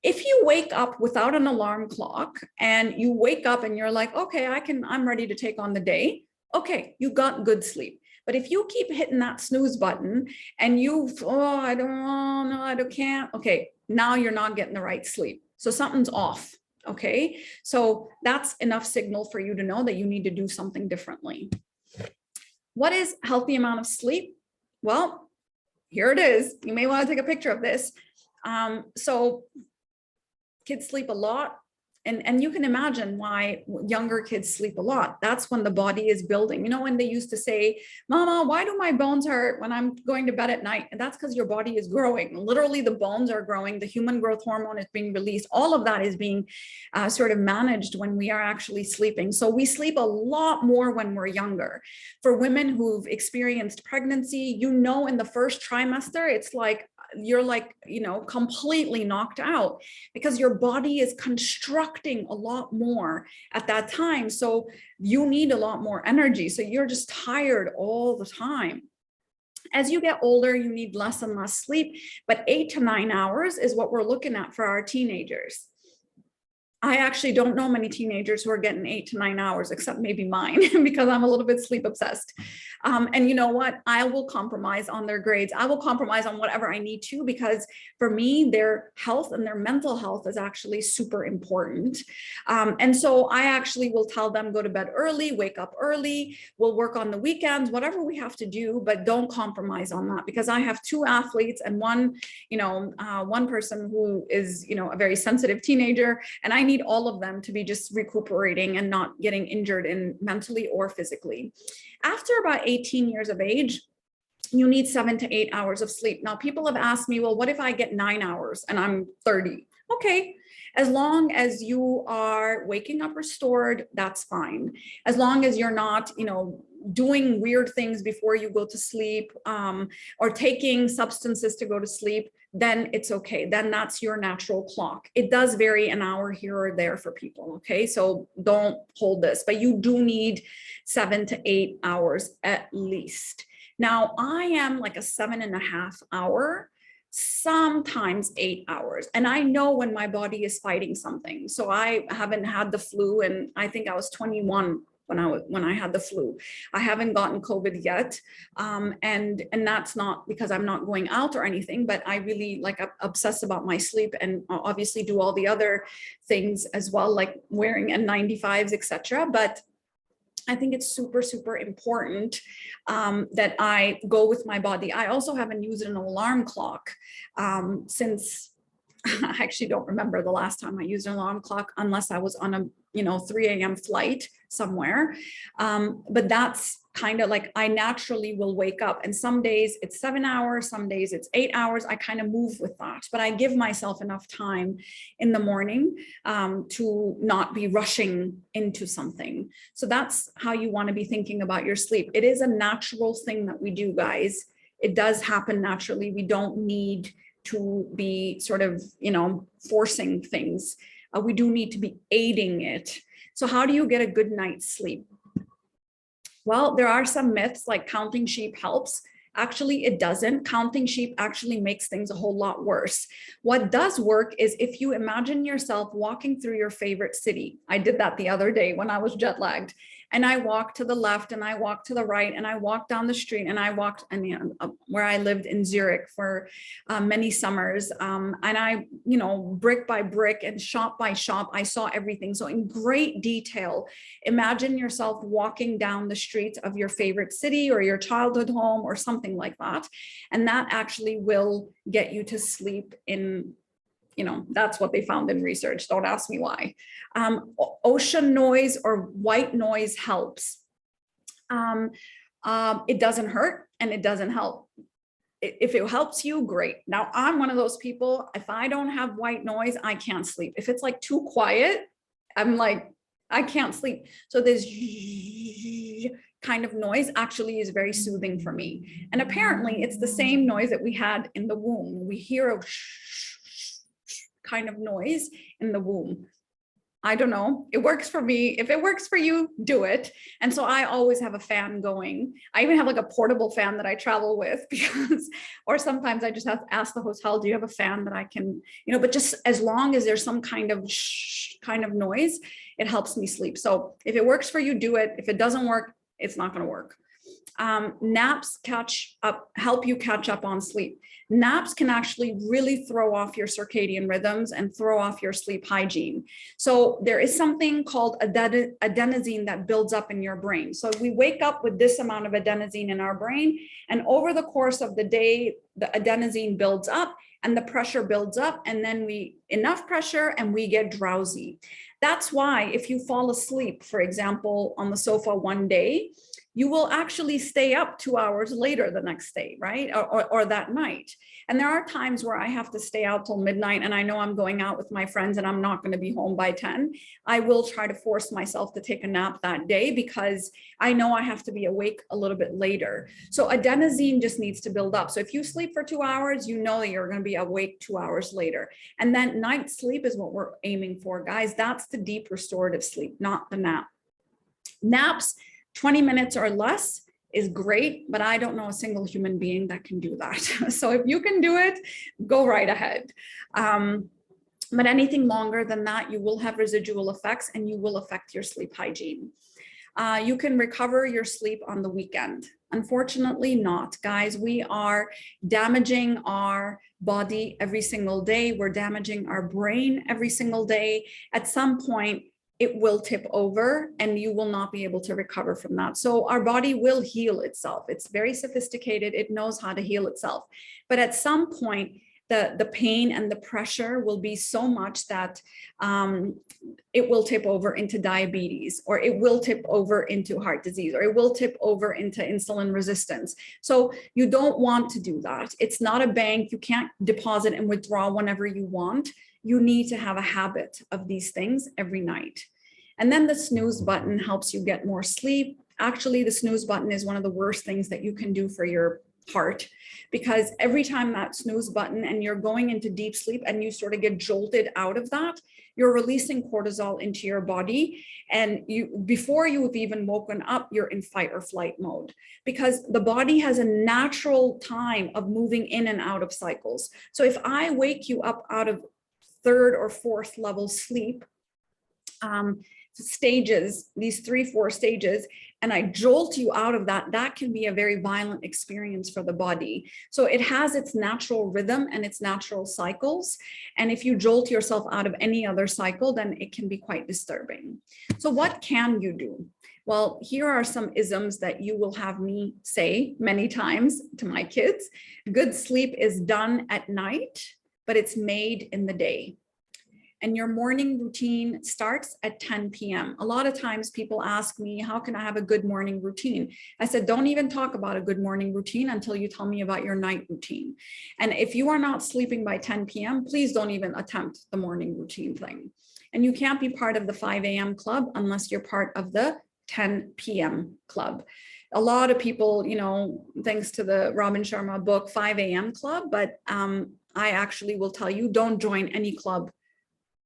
If you wake up without an alarm clock and you wake up and you're like, okay, I'm ready to take on the day. Okay, you got good sleep. But if you keep hitting that snooze button and I can't. Okay, now you're not getting the right sleep. So something's off. Okay, so that's enough signal for you to know that you need to do something differently. What is healthy amount of sleep? Well, here it is. You may want to take a picture of this. So kids sleep a lot. And you can imagine why younger kids sleep a lot. That's when the body is building. When they used to say, Mama, why do my bones hurt when I'm going to bed at night? And that's because your body is growing. Literally, the bones are growing. The human growth hormone is being released. All of that is being sort of managed when we are actually sleeping. So we sleep a lot more when we're younger. For women who've experienced pregnancy, in the first trimester, it's you're completely knocked out because your body is constructing a lot more at that time. So you need a lot more energy. So you're just tired all the time. As you get older, you need less and less sleep, but 8 to 9 hours is what we're looking at for our teenagers. I actually don't know many teenagers who are getting 8 to 9 hours, except maybe mine, because I'm a little bit sleep obsessed. And you know what? I will compromise on their grades. I will compromise on whatever I need to, because for me, their health and their mental health is actually super important. And so I actually will tell them, go to bed early, wake up early, we'll work on the weekends, whatever we have to do, but don't compromise on that, because I have 2 athletes and one person who is, a very sensitive teenager, and I need all of them to be just recuperating and not getting injured mentally or physically. After about 18 years of age, you need 7 to 8 hours of sleep. Now, people have asked me, well, what if I get 9 hours and I'm 30? Okay. As long as you are waking up restored, that's fine. As long as you're not, doing weird things before you go to sleep, or taking substances to go to sleep, then it's okay. Then that's your natural clock. It does vary an hour here or there for people. Okay. So don't hold this, but you do need 7 to 8 hours at least. Now, I am like a 7.5 hour, sometimes 8 hours. And I know when my body is fighting something. So I haven't had the flu, and I think I was 21 when I had the flu. I haven't gotten COVID yet. And that's not because I'm not going out or anything, but I really obsess about my sleep, and obviously do all the other things as well, like wearing N95s, etc. But I think it's super, super important that I go with my body. I also haven't used an alarm clock since I actually don't remember the last time I used an alarm clock, unless I was on a 3 a.m. flight somewhere. But that's kind of like, I naturally will wake up, and some days it's 7 hours, some days it's 8 hours. I kind of move with that, but I give myself enough time in the morning to not be rushing into something. So that's how you want to be thinking about your sleep. It is a natural thing that we do, guys. It does happen naturally. We don't need to be sort of, forcing things. We do need to be aiding it. So how do you get a good night's sleep? Well, there are some myths, like counting sheep helps. Actually, it doesn't. Counting sheep actually makes things a whole lot worse. What does work is if you imagine yourself walking through your favorite city. I did that the other day when I was jet lagged. And I walked to the left and I walked to the right and I walked down the street and I walked where I lived in Zurich for many summers. And I, brick by brick and shop by shop, I saw everything. So in great detail, imagine yourself walking down the streets of your favorite city or your childhood home or something like that. And that actually will get you to sleep in, that's what they found in research. Don't ask me why. Ocean noise or white noise helps. It doesn't hurt and it doesn't help. If it helps you, great. Now, I'm one of those people, if I don't have white noise, I can't sleep. If it's like too quiet, I'm like, I can't sleep. So this kind of noise actually is very soothing for me. And apparently it's the same noise that we had in the womb. We hear a kind of noise in the womb. I don't know. It works for me. If it works for you, do it. And so I always have a fan going. I even have like a portable fan that I travel with because, or sometimes I just have to ask the hotel, do you have a fan that I can, but just as long as there's some kind of noise, it helps me sleep. So if it works for you, do it. If it doesn't work, it's not going to work. Naps help you catch up on sleep. Naps can actually really throw off your circadian rhythms and throw off your sleep hygiene. So there is something called adenosine that builds up in your brain. So we wake up with this amount of adenosine in our brain, and over the course of the day, the adenosine builds up and the pressure builds up, and then enough pressure and we get drowsy. That's why if you fall asleep, for example, on the sofa one day, you will actually stay up 2 hours later the next day, right? Or that night. And there are times where I have to stay out till midnight and I know I'm going out with my friends and I'm not going to be home by 10. I will try to force myself to take a nap that day because I know I have to be awake a little bit later. So adenosine just needs to build up. So if you sleep for 2 hours, you know that you're going to be awake 2 hours later. And then night sleep is what we're aiming for, guys. That's the deep restorative sleep, not the nap. Naps, 20 minutes or less is great, but I don't know a single human being that can do that. So if you can do it, go right ahead. But anything longer than that, you will have residual effects and you will affect your sleep hygiene. You can recover your sleep on the weekend. Unfortunately not, guys. We are damaging our body every single day. We're damaging our brain every single day. At some point, it will tip over and you will not be able to recover from that. So our body will heal itself. It's very sophisticated. It knows how to heal itself. But at some point, the pain and the pressure will be so much that it will tip over into diabetes, or it will tip over into heart disease, or it will tip over into insulin resistance. So you don't want to do that. It's not a bank. You can't deposit and withdraw whenever you want. You need to have a habit of these things every night. And then the snooze button helps you get more sleep. Actually, the snooze button is one of the worst things that you can do for your heart, because every time that snooze button and you're going into deep sleep and you sort of get jolted out of that, you're releasing cortisol into your body. And before you've even woken up, you're in fight or flight mode, because the body has a natural time of moving in and out of cycles. So if I wake you up out of third or fourth level sleep, stages, these 3-4 stages, and I jolt you out of that, that can be a very violent experience for the body. So it has its natural rhythm and its natural cycles. And if you jolt yourself out of any other cycle, then it can be quite disturbing. So what can you do? Well, here are some isms that you will have me say many times to my kids. Good sleep is done at night, but it's made in the day. And your morning routine starts at 10 p.m. A lot of times people ask me, how can I have a good morning routine? I said, don't even talk about a good morning routine until you tell me about your night routine. And if you are not sleeping by 10 p.m., please don't even attempt the morning routine thing. And you can't be part of the 5 a.m. club unless you're part of the 10 p.m. club. A lot of people, you know, thanks to the Robin Sharma book, 5 a.m. club, but I actually will tell you, don't join any club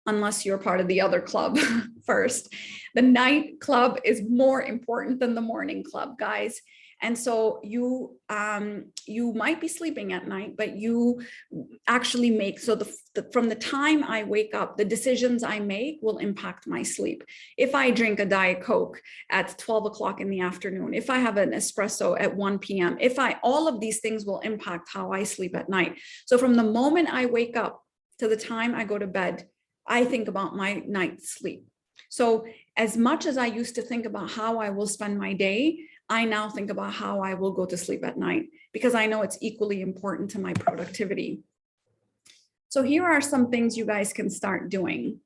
unless you're part of the other club first. The night club is more important than the morning club, guys. And so you might be sleeping at night, but you actually make, so from the time I wake up, the decisions I make will impact my sleep. If I drink a Diet Coke at 12 o'clock in the afternoon, if I have an espresso at 1 p.m., all of these things will impact how I sleep at night. So from the moment I wake up to the time I go to bed, I think about my night's sleep. So as much as I used to think about how I will spend my day, I now think about how I will go to sleep at night, because I know it's equally important to my productivity. So here are some things you guys can start doing.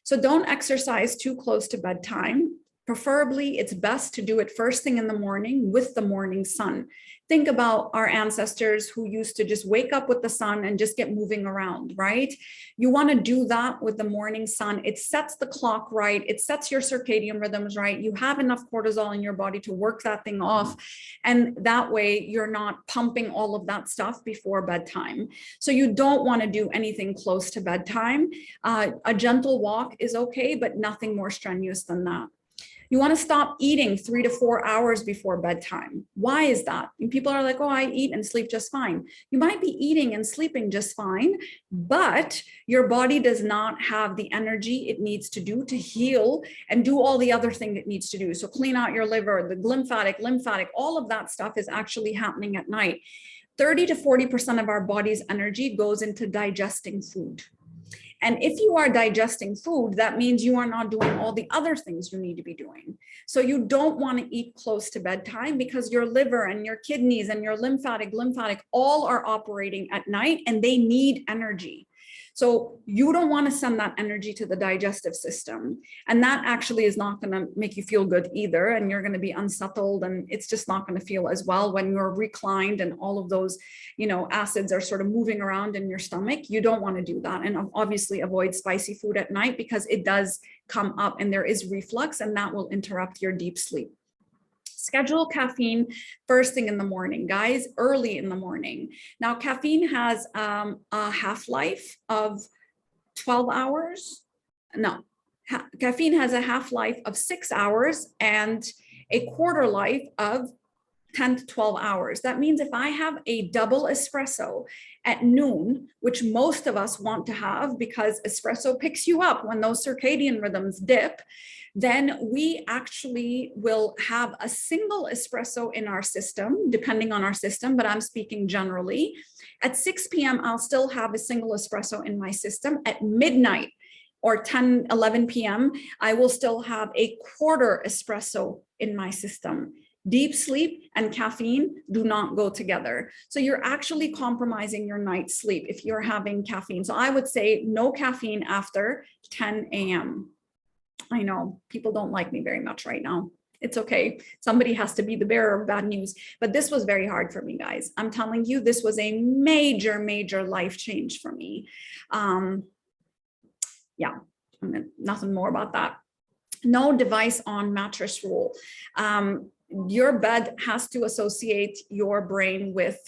So don't exercise too close to bedtime. Preferably, it's best to do it first thing in the morning with the morning sun. Think about our ancestors who used to just wake up with the sun and just get moving around, right? You want to do that with the morning sun. It sets the clock right. It sets your circadian rhythms right. You have enough cortisol in your body to work that thing off. And that way you're not pumping all of that stuff before bedtime. So you don't want to do anything close to bedtime. A gentle walk is okay, but nothing more strenuous than that. You want to stop eating 3 to 4 hours before bedtime. Why is that? And people are like, oh, I eat and sleep just fine. You might be eating and sleeping just fine, but your body does not have the energy it needs to do to heal and do all the other thing it needs to do. So clean out your liver, the lymphatic, all of that stuff is actually happening at night. 30 to 40% of our body's energy goes into digesting food. And if you are digesting food, that means you are not doing all the other things you need to be doing. So you don't want to eat close to bedtime, because your liver and your kidneys and your lymphatic all are operating at night and they need energy. So you don't want to send that energy to the digestive system. And that actually is not going to make you feel good either. And you're going to be unsettled, and it's just not going to feel as well when you're reclined and all of those, you know, acids are sort of moving around in your stomach. You don't want to do that. And obviously avoid spicy food at night, because it does come up and there is reflux, and that will interrupt your deep sleep. Schedule caffeine first thing in the morning, guys, early in the morning. Now, caffeine has a half-life of 12 hours. No, caffeine has a half-life of 6 hours, and a quarter life of 10 to 12 hours. That means if I have a double espresso at noon, which most of us want to have because espresso picks you up when those circadian rhythms dip, then we actually will have a single espresso in our system, depending on our system, but I'm speaking generally. At 6 p.m., I'll still have a single espresso in my system. At midnight or 10, 11 p.m., I will still have a quarter espresso in my system. Deep sleep and caffeine do not go together. So you're actually compromising your night's sleep if you're having caffeine. So I would say no caffeine after 10 a.m. I know people don't like me very much right now. It's okay. Somebody has to be the bearer of bad news. But this was very hard for me, guys. I'm telling you, this was a major, major life change for me. Yeah, nothing more about that. No device on mattress rule. Your bed has to associate your brain with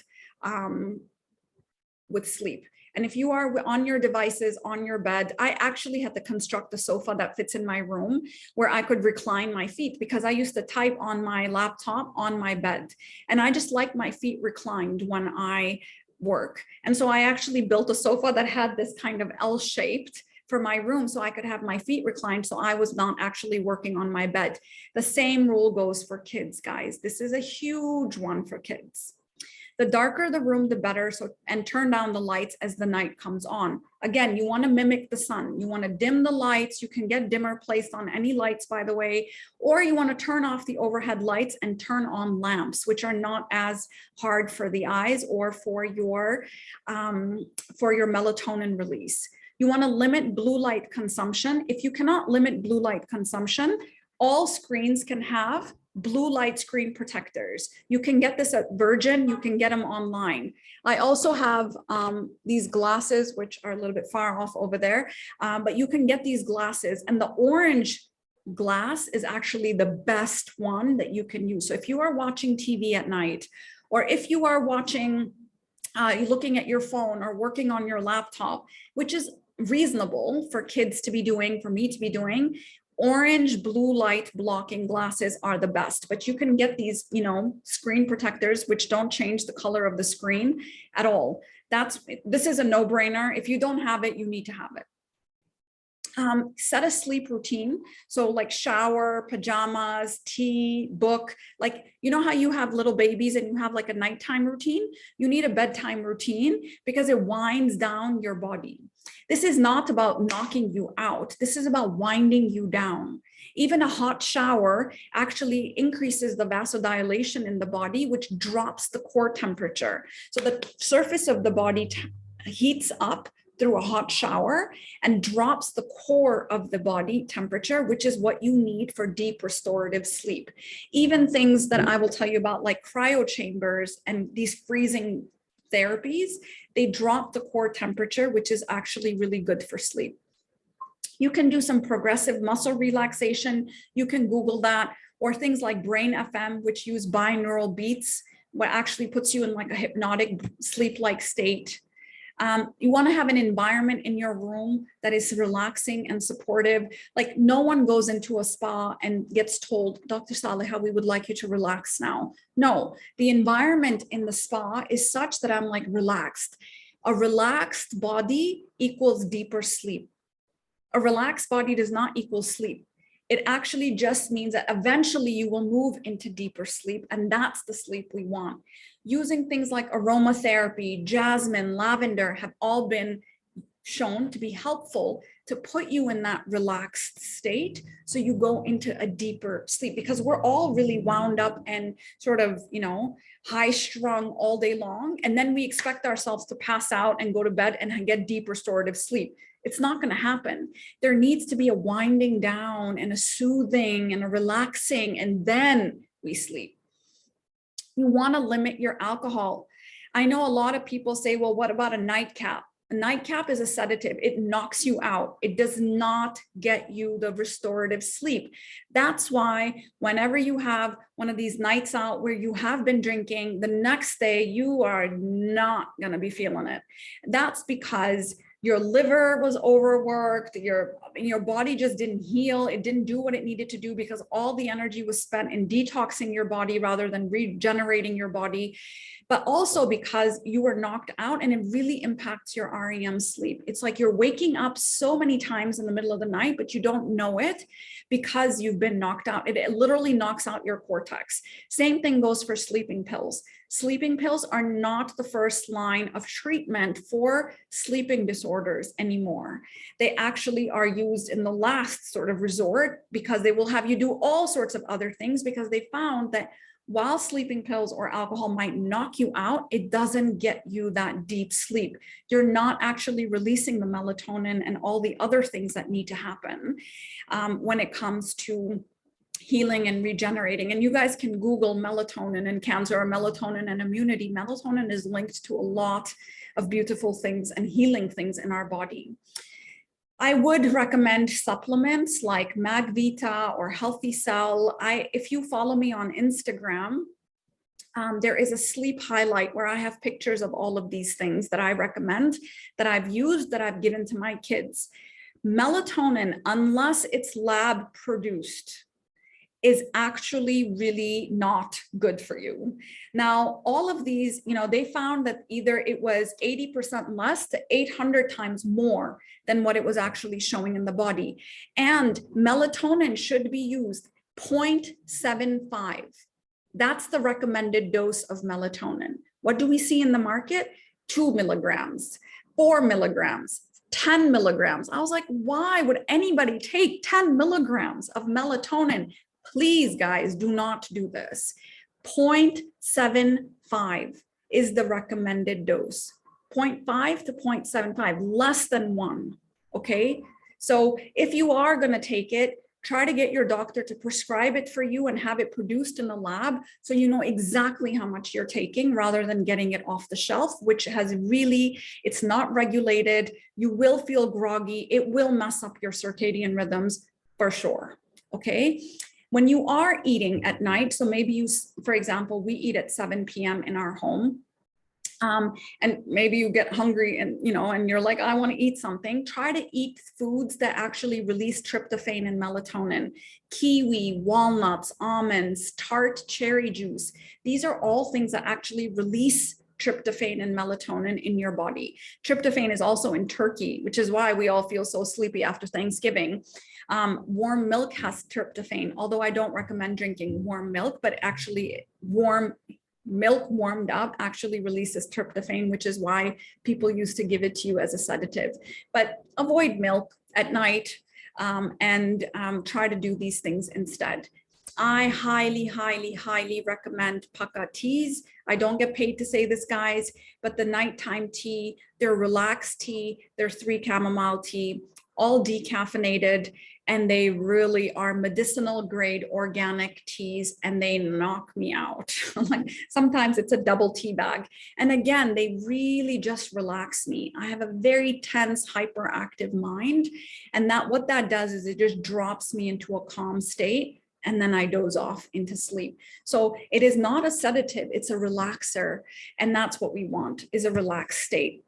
sleep. And if you are on your devices, on your bed, I actually had to construct a sofa that fits in my room where I could recline my feet, because I used to type on my laptop on my bed. And I just like my feet reclined when I work. And so I actually built a sofa that had this kind of L-shaped for my room so I could have my feet reclined, so I was not actually working on my bed. The same rule goes for kids, guys. This is a huge one for kids. The darker the room, the better. So, and turn down the lights as the night comes on. Again, you want to mimic the sun. You want to dim the lights. You can get dimmer placed on any lights, by the way, or you want to turn off the overhead lights and turn on lamps, which are not as hard for the eyes or for your melatonin release. You want to limit blue light consumption. If you cannot limit blue light consumption, all screens can have blue light screen protectors. You can get this at Virgin, you can get them online. I also have these glasses, which are a little bit far off over there, but you can get these glasses, and the orange glass is actually the best one that you can use. So if you are watching TV at night, or if you are watching, looking at your phone or working on your laptop, which is reasonable for kids to be doing, for me to be doing, orange blue light blocking glasses are the best. But you can get these, screen protectors, which don't change the color of the screen at all. This is a no-brainer. If you don't have it, you need to have it. Set a sleep routine. So like shower, pajamas, tea, book, like, you know how you have little babies and you have like a nighttime routine? You need a bedtime routine because it winds down your body. This is not about knocking you out. This is about winding you down. Even a hot shower actually increases the vasodilation in the body, which drops the core temperature. So the surface of the body heats up through a hot shower and drops the core of the body temperature, which is what you need for deep restorative sleep. Even things that I will tell you about, like cryo chambers and these freezing therapies, they drop the core temperature, which is actually really good for sleep. You can do some progressive muscle relaxation. You can Google that, or things like Brain FM, which use binaural beats, what actually puts you in like a hypnotic sleep-like state. You want to have an environment in your room that is relaxing and supportive. Like, no one goes into a spa and gets told, Dr. Saliha, we would like you to relax now. No, the environment in the spa is such that I'm like relaxed. A relaxed body equals deeper sleep. A relaxed body does not equal sleep. It actually just means that eventually you will move into deeper sleep, and that's the sleep we want. Using things like aromatherapy, jasmine, lavender have all been shown to be helpful to put you in that relaxed state so you go into a deeper sleep, because we're all really wound up and sort of, high strung all day long. And then we expect ourselves to pass out and go to bed and get deep restorative sleep. It's not going to happen. There needs to be a winding down and a soothing and a relaxing, and then we sleep. You want to limit your alcohol. I know a lot of people say, well, what about a nightcap? A nightcap is a sedative. It knocks you out. It does not get you the restorative sleep. That's why whenever you have one of these nights out where you have been drinking, the next day you are not going to be feeling it. That's because your liver was overworked, your body just didn't heal, it didn't do what it needed to do because all the energy was spent in detoxing your body rather than regenerating your body, but also because you were knocked out, and it really impacts your REM sleep. It's like you're waking up so many times in the middle of the night, but you don't know it because you've been knocked out. It literally knocks out your cortex. Same thing goes for sleeping pills. Sleeping pills are not the first line of treatment for sleeping disorders anymore. They actually are used in the last sort of resort because they will have you do all sorts of other things, because they found that while sleeping pills or alcohol might knock you out, it doesn't get you that deep sleep. You're not actually releasing the melatonin and all the other things that need to happen when it comes to healing and regenerating. And you guys can Google melatonin and cancer or melatonin and immunity. Melatonin is linked to a lot of beautiful things and healing things in our body. I would recommend supplements like MagVita or Healthy Cell. If you follow me on Instagram, there is a sleep highlight where I have pictures of all of these things that I recommend, that I've used, that I've given to my kids. Melatonin, unless it's lab produced, is actually really not good for you. Now, all of these, they found that either it was 80% less to 800 times more than what it was actually showing in the body. And melatonin should be used 0.75. That's the recommended dose of melatonin. What do we see in the market? 2 milligrams, 4 milligrams, 10 milligrams. I was like, why would anybody take 10 milligrams of melatonin? Please, guys, do not do this. 0.75 is the recommended dose. 0.5 to 0.75, less than 1, okay? So if you are gonna take it, try to get your doctor to prescribe it for you and have it produced in the lab so you know exactly how much you're taking, rather than getting it off the shelf, which has really, it's not regulated. You will feel groggy. It will mess up your circadian rhythms for sure, okay? When you are eating at night, so maybe you, for example, we eat at 7 p.m. in our home, and maybe you get hungry and, and you're like, I want to eat something. Try to eat foods that actually release tryptophan and melatonin. Kiwi, walnuts, almonds, tart cherry juice. These are all things that actually release tryptophan and melatonin in your body. Tryptophan is also in turkey, which is why we all feel so sleepy after Thanksgiving. Warm milk has tryptophan, although I don't recommend drinking warm milk, but actually warm milk warmed up actually releases tryptophan, which is why people used to give it to you as a sedative. But avoid milk at night and try to do these things instead. I highly, highly, highly recommend Pukka teas. I don't get paid to say this, guys, but the nighttime tea, they're relaxed tea, they're 3 chamomile tea, all decaffeinated, and they really are medicinal grade organic teas, and they knock me out. Like sometimes it's a double tea bag. And again, they really just relax me. I have a very tense, hyperactive mind. And what that does is it just drops me into a calm state, and then I doze off into sleep. So it is not a sedative, it's a relaxer. And that's what we want, is a relaxed state.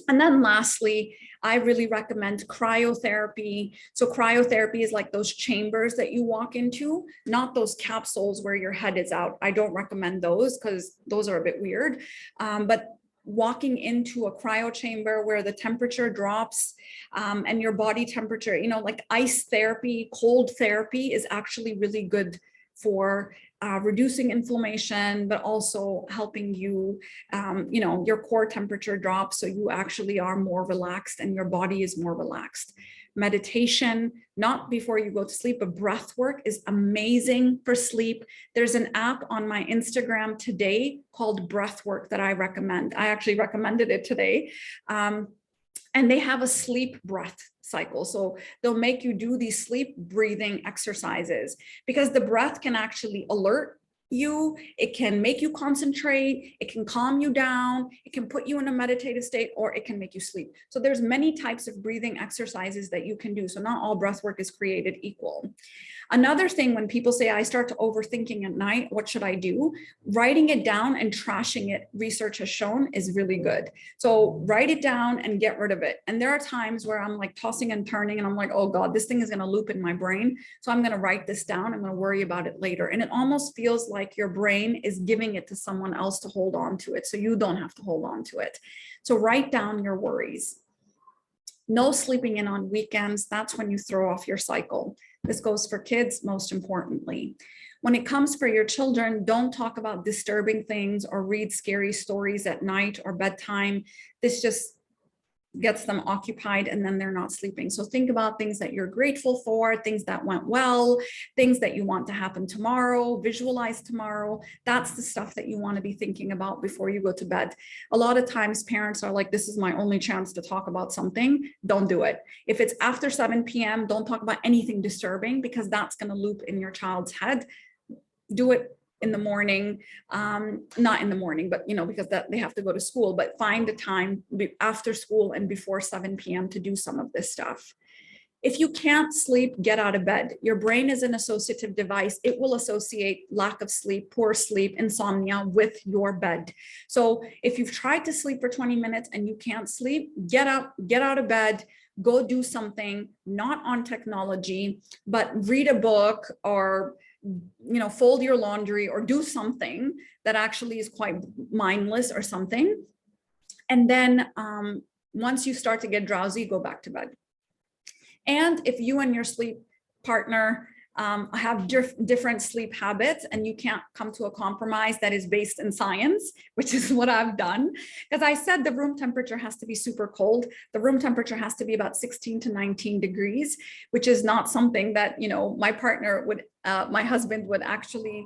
And then lastly, I really recommend cryotherapy. So cryotherapy is like those chambers that you walk into, not those capsules where your head is out. I don't recommend those because those are a bit weird. But walking into a cryo chamber where the temperature drops and your body temperature, like ice therapy, cold therapy is actually really good for reducing inflammation, but also helping you, your core temperature drops, so you actually are more relaxed and your body is more relaxed. Meditation, not before you go to sleep, but breath work is amazing for sleep. There's an app on my Instagram today called Breath Work that I recommend. I actually recommended it today. And they have a sleep breath cycle. So they'll make you do these sleep breathing exercises, because the breath can actually alert you, it can make you concentrate, it can calm you down, it can put you in a meditative state, or it can make you sleep. So there's many types of breathing exercises that you can do. So not all breath work is created equal. Another thing, when people say, I start to overthinking at night, what should I do? Writing it down and trashing it, research has shown, is really good. So write it down and get rid of it. And there are times where I'm like tossing and turning and I'm like, oh God, this thing is going to loop in my brain. So I'm going to write this down. I'm going to worry about it later. And it almost feels like your brain is giving it to someone else to hold on to it. So you don't have to hold on to it. So write down your worries. No sleeping in on weekends. That's when you throw off your cycle. This goes for kids, most importantly. When it comes for your children, don't talk about disturbing things or read scary stories at night or bedtime. This just gets them occupied and then they're not sleeping. So think about things that you're grateful for, things that went well, things that you want to happen tomorrow, visualize tomorrow. That's the stuff that you want to be thinking about before you go to bed. A lot of times parents are like, this is my only chance to talk about something. Don't do it. If it's after 7 p.m., don't talk about anything disturbing, because that's going to loop in your child's head. Do it in the morning, not in the morning, but because that they have to go to school, but find a time after school and before 7 p.m. to do some of this stuff. If you can't sleep, get out of bed. Your brain is an associative device. It will associate lack of sleep, poor sleep, insomnia with your bed. So if you've tried to sleep for 20 minutes and you can't sleep, get up, get out of bed, go do something, not on technology, but read a book, or fold your laundry, or do something that actually is quite mindless or something. And then once you start to get drowsy, go back to bed. And if you and your sleep partner have different sleep habits and you can't come to a compromise that is based in science, which is what I've done, because I said the room temperature has to be super cold. The room temperature has to be about 16 to 19 degrees, which is not something that, my partner would, my husband would actually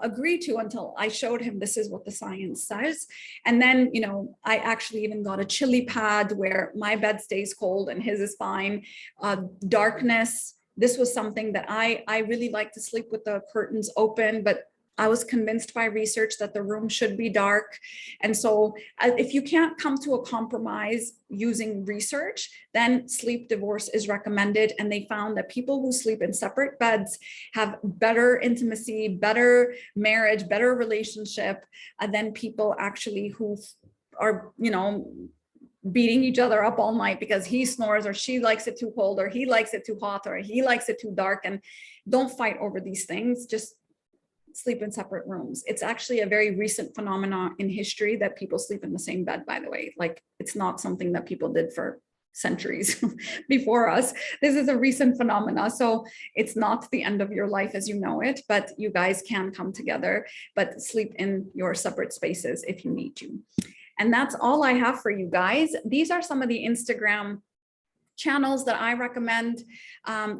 agree to until I showed him this is what the science says. And then, I actually even got a chili pad where my bed stays cold and his is fine. Darkness. This was something that I really like to sleep with the curtains open, but I was convinced by research that the room should be dark. And so if you can't come to a compromise using research, then sleep divorce is recommended. And they found that people who sleep in separate beds have better intimacy, better marriage, better relationship than people actually who are, beating each other up all night because he snores, or she likes it too cold, or he likes it too hot, or he likes it too dark. And don't fight over these things. Just sleep in separate rooms. It's actually a very recent phenomenon in history that people sleep in the same bed, by the way. Like, it's not something that people did for centuries before us. This is a recent phenomenon. So it's not the end of your life as you know it, but you guys can come together, but sleep in your separate spaces if you need to. And that's all I have for you guys. These are some of the Instagram channels that I recommend.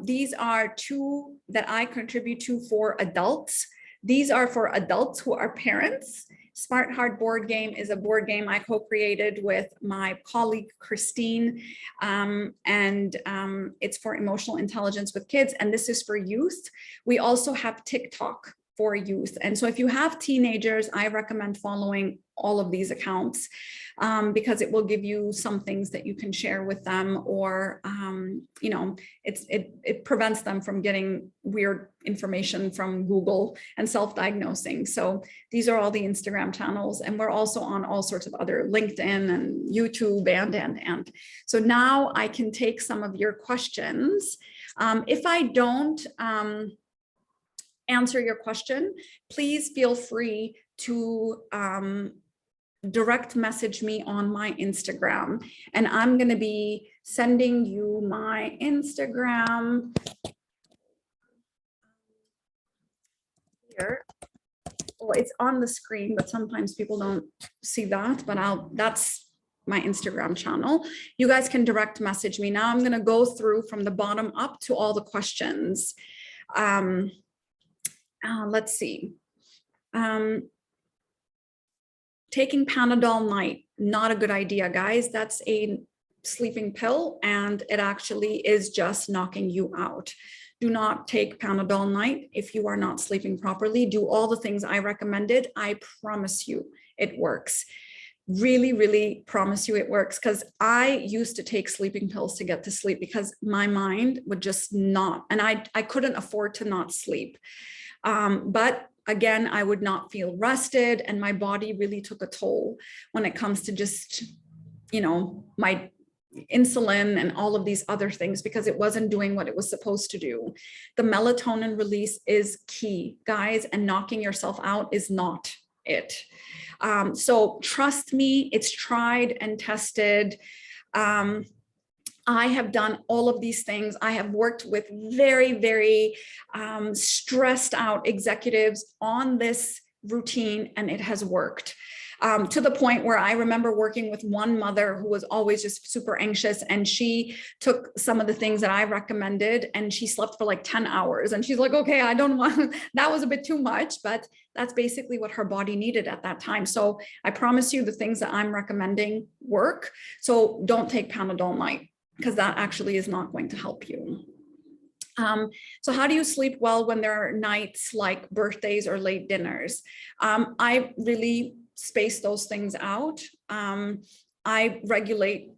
These are two that I contribute to for adults. These are for adults who are parents. Smart Heart Board Game is a board game I co-created with my colleague, Christine. It's for emotional intelligence with kids. And this is for youth. We also have TikTok for youth. And so if you have teenagers, I recommend following all of these accounts because it will give you some things that you can share with them, or it prevents them from getting weird information from Google and self-diagnosing. So these are all the Instagram channels, and we're also on all sorts of other LinkedIn and YouTube and. So now I can take some of your questions. If I don't answer your question, please feel free to direct message me on my Instagram, and I'm going to be sending you my Instagram here. Well, it's on the screen, but sometimes people don't see that, but that's my Instagram channel. You guys can direct message me. Now I'm going to go through from the bottom up to all the questions. Let's see. Taking Panadol night, not a good idea, guys. That's a sleeping pill, and it actually is just knocking you out. Do not take Panadol night if you are not sleeping properly. Do all the things I recommended. I promise you it works. Really, really promise you it works, because I used to take sleeping pills to get to sleep because my mind would just not, and I couldn't afford to not sleep. But again, I would not feel rested, and my body really took a toll when it comes to just, my insulin and all of these other things, because it wasn't doing what it was supposed to do. The melatonin release is key, guys, and knocking yourself out is not it. So trust me, it's tried and tested. I have done all of these things. I have worked with very, very stressed out executives on this routine, and it has worked. To the point where I remember working with one mother who was always just super anxious, and she took some of the things that I recommended and she slept for like 10 hours. And she's like, okay, I don't want, that was a bit too much, but that's basically what her body needed at that time. So I promise you the things that I'm recommending work. So don't take Panadol night, because that actually is not going to help you. So how do you sleep well when there are nights like birthdays or late dinners? I really space those things out. I regulate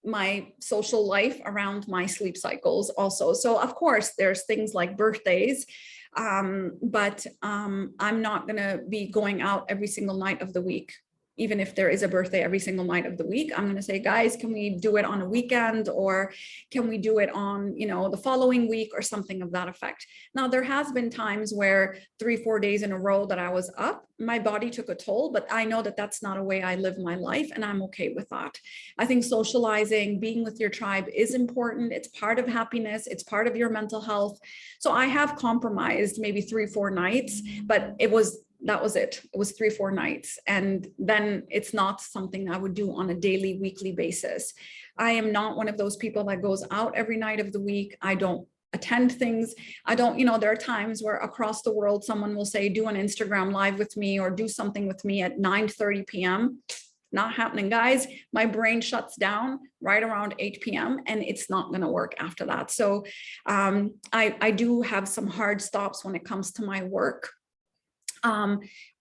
my social life around my sleep cycles also. So of course there's things like birthdays, but I'm not gonna be going out every single night of the week. Even if there is a birthday every single night of the week, I'm going to say, guys, can we do it on a weekend, or can we do it on, the following week, or something of that effect? Now, there has been times where 3-4 days in a row that I was up, my body took a toll, but I know that that's not a way I live my life, and I'm okay with that. I think socializing, being with your tribe is important. It's part of happiness. It's part of your mental health. So I have compromised maybe 3-4 nights, but that was it. It was 3-4 nights. And then it's not something I would do on a daily, weekly basis. I am not one of those people that goes out every night of the week. I don't attend things. I don't, there are times where across the world, someone will say, do an Instagram live with me or do something with me at 9:30 p.m. Not happening, guys. My brain shuts down right around 8 p.m. and it's not going to work after that. So I do have some hard stops when it comes to my work.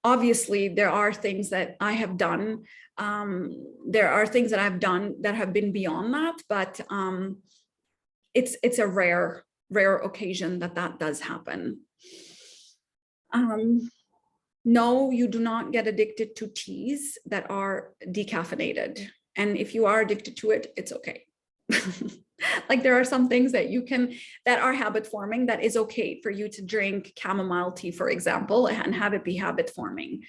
Obviously, there are things that I have done. There are things that I've done that have been beyond that, but it's a rare occasion that does happen. No, you do not get addicted to teas that are decaffeinated. And if you are addicted to it, it's okay. Like there are some things that that are habit forming, that is okay for you to drink chamomile tea, for example, and have it be habit forming.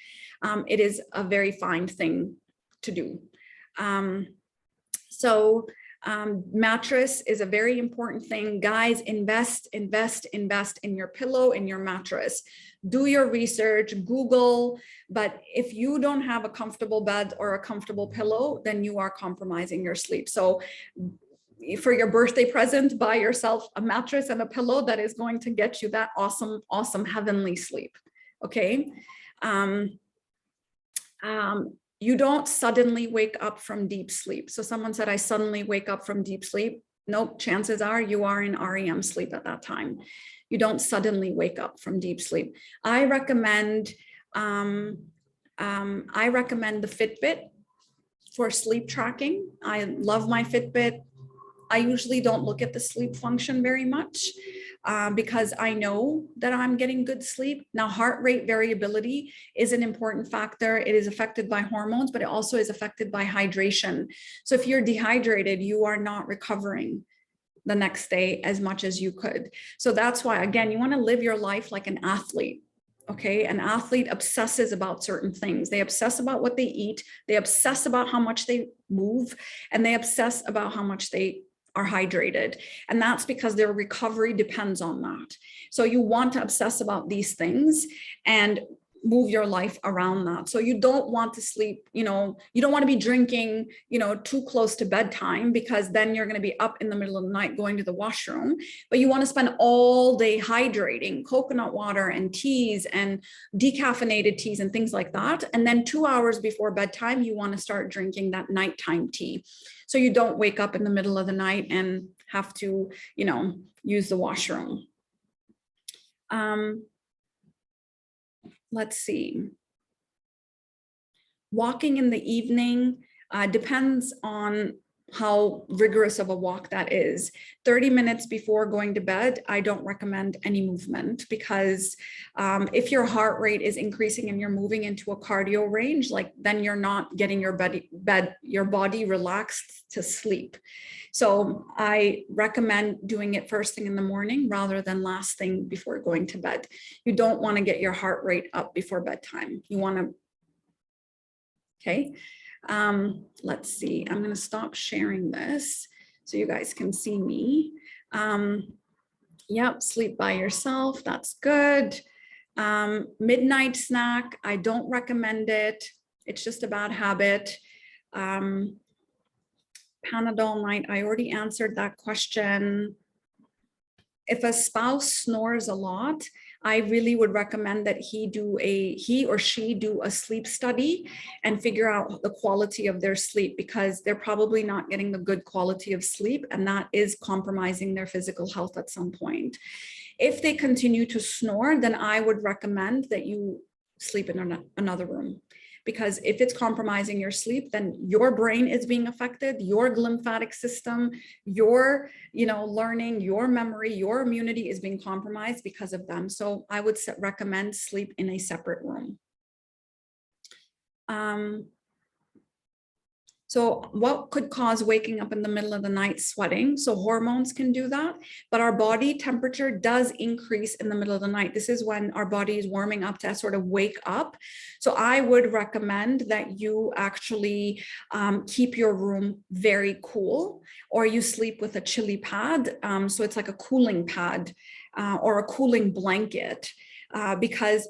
It is a very fine thing to do. Mattress is a very important thing. Guys, invest in your pillow, in your mattress. Do your research, Google, but if you don't have a comfortable bed or a comfortable pillow, then you are compromising your sleep. So for your birthday present, buy yourself a mattress and a pillow that is going to get you that awesome heavenly sleep. Okay. You don't suddenly wake up from deep sleep. So someone said, I suddenly wake up from deep sleep. Nope, chances are you are in REM sleep at that time. You don't suddenly wake up from deep sleep. I recommend the Fitbit for sleep tracking. I love my Fitbit. I usually don't look at the sleep function very much because I know that I'm getting good sleep. Now, heart rate variability is an important factor. It is affected by hormones, but it also is affected by hydration. So if you're dehydrated, you are not recovering the next day as much as you could. So that's why, again, you want to live your life like an athlete. Okay, an athlete obsesses about certain things. They obsess about what they eat. They obsess about how much they move, and they obsess about how much they are hydrated. And that's because their recovery depends on that. So you want to obsess about these things and move your life around that. So you don't want to sleep, you don't want to be drinking, too close to bedtime, because then you're going to be up in the middle of the night going to the washroom. But you want to spend all day hydrating, coconut water and teas and decaffeinated teas and things like that. And then 2 hours before bedtime, you want to start drinking that nighttime tea. So you don't wake up in the middle of the night and have to, use the washroom. Let's see. Walking in the evening depends on how rigorous of a walk that is. 30 minutes before going to bed, I don't recommend any movement, because if your heart rate is increasing and you're moving into a cardio range, like, then you're not getting your body relaxed to sleep. So I recommend doing it first thing in the morning rather than last thing before going to bed. You don't want to get your heart rate up before bedtime. You want to, okay. Let's see, I'm going to stop sharing this so you guys can see me. Yep, sleep by yourself. That's good. Midnight snack, I don't recommend it. It's just a bad habit. Panadol night, I already answered that question. If a spouse snores a lot, I really would recommend that he or she do a sleep study and figure out the quality of their sleep, because they're probably not getting the good quality of sleep, and that is compromising their physical health at some point. If they continue to snore, then I would recommend that you sleep in another room. Because if it's compromising your sleep, then your brain is being affected, your lymphatic system, your learning, your memory, your immunity is being compromised because of them. So I would recommend sleep in a separate room. So what could cause waking up in the middle of the night? Sweating. So hormones can do that, but our body temperature does increase in the middle of the night. This is when our body is warming up to sort of wake up. So I would recommend that you actually keep your room very cool, or you sleep with a chilly pad. So it's like a cooling pad or a cooling blanket. Because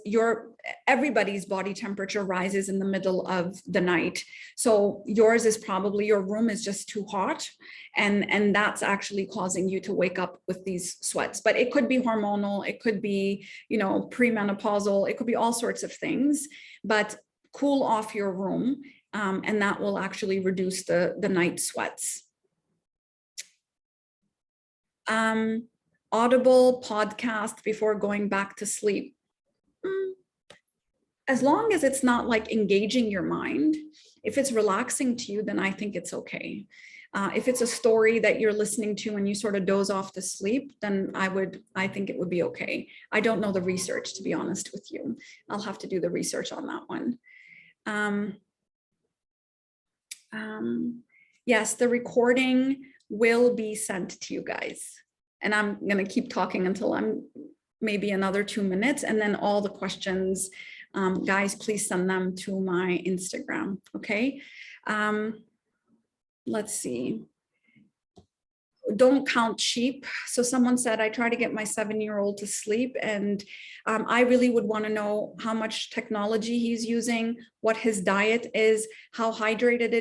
everybody's body temperature rises in the middle of the night. So yours is probably, your room is just too hot, and that's actually causing you to wake up with these sweats. But it could be hormonal, it could be, premenopausal, it could be all sorts of things, but cool off your room, and that will actually reduce the night sweats. Audible podcast before going back to sleep. As long as it's not like engaging your mind, if it's relaxing to you, then I think it's okay. If it's a story that you're listening to and you sort of doze off to sleep, then I think it would be okay. I don't know the research, to be honest with you. I'll have to do the research on that one. Yes, the recording will be sent to you guys. And I'm going to keep talking until I'm maybe another 2 minutes. And then all the questions, guys, please send them to my Instagram. Okay. Let's see. Don't count sheep. So someone said, I try to get my 7-year-old to sleep, and I really would want to know how much technology he's using, what his diet is, how hydrated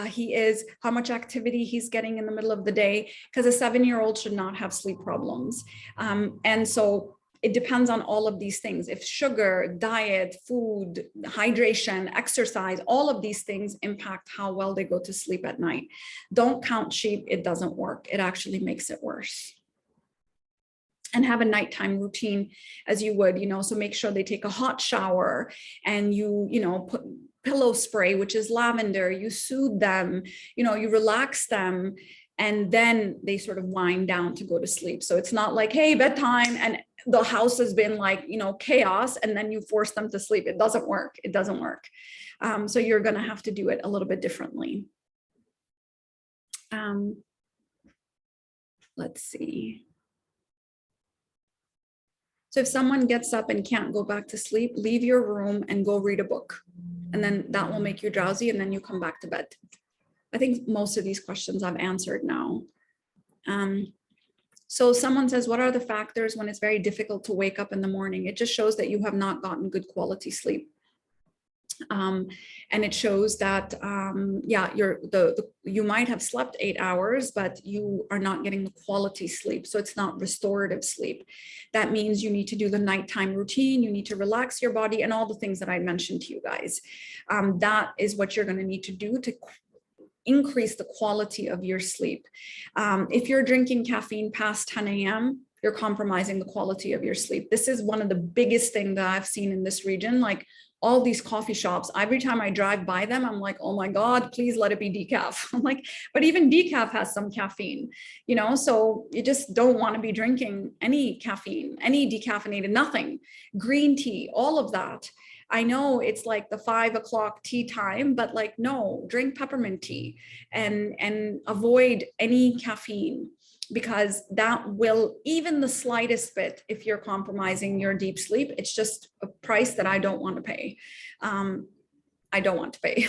he is, how much activity he's getting in the middle of the day, because a 7-year-old should not have sleep problems. And so it depends on all of these things. If sugar, diet, food, hydration, exercise, all of these things impact how well they go to sleep at night. Don't count sheep. It doesn't work. It actually makes it worse. And have a nighttime routine as you would, so make sure they take a hot shower, and you put pillow spray, which is lavender, you soothe them, you relax them, and then they sort of wind down to go to sleep. So it's not like, hey, bedtime, and the house has been like, chaos, and then you force them to sleep. It doesn't work. It doesn't work. So you're going to have to do it a little bit differently. Let's see. So if someone gets up and can't go back to sleep, leave your room and go read a book. And then that will make you drowsy, and then you come back to bed. I think most of these questions I've answered now. So someone says, what are the factors when it's very difficult to wake up in the morning? It just shows that you have not gotten good quality sleep. And it shows that, you might have slept 8 hours, but you are not getting the quality sleep. So it's not restorative sleep. That means you need to do the nighttime routine. You need to relax your body and all the things that I mentioned to you guys. That is what you're going to need to do to increase the quality of your sleep. If you're drinking caffeine past 10 a.m., you're compromising the quality of your sleep. This is one of the biggest things that I've seen in this region. Like all these coffee shops, every time I drive by them, I'm like, oh my God, please let it be decaf. I'm like, but even decaf has some caffeine, you know, so you just don't want to be drinking any caffeine, any decaffeinated, nothing, green tea, all of that. I know it's like the 5 o'clock tea time, but like, no, drink peppermint tea and avoid any caffeine, because that will, even the slightest bit, if you're compromising your deep sleep, it's just a price that I don't want to pay. I don't want to pay.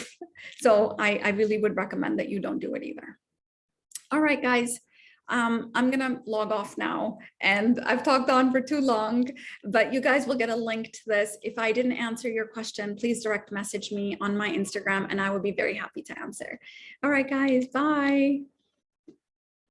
So I really would recommend that you don't do it either. All right, guys. I'm going to log off now, and I've talked on for too long, but you guys will get a link to this. If I didn't answer your question, please direct message me on my Instagram and I would be very happy to answer. All right, guys, bye.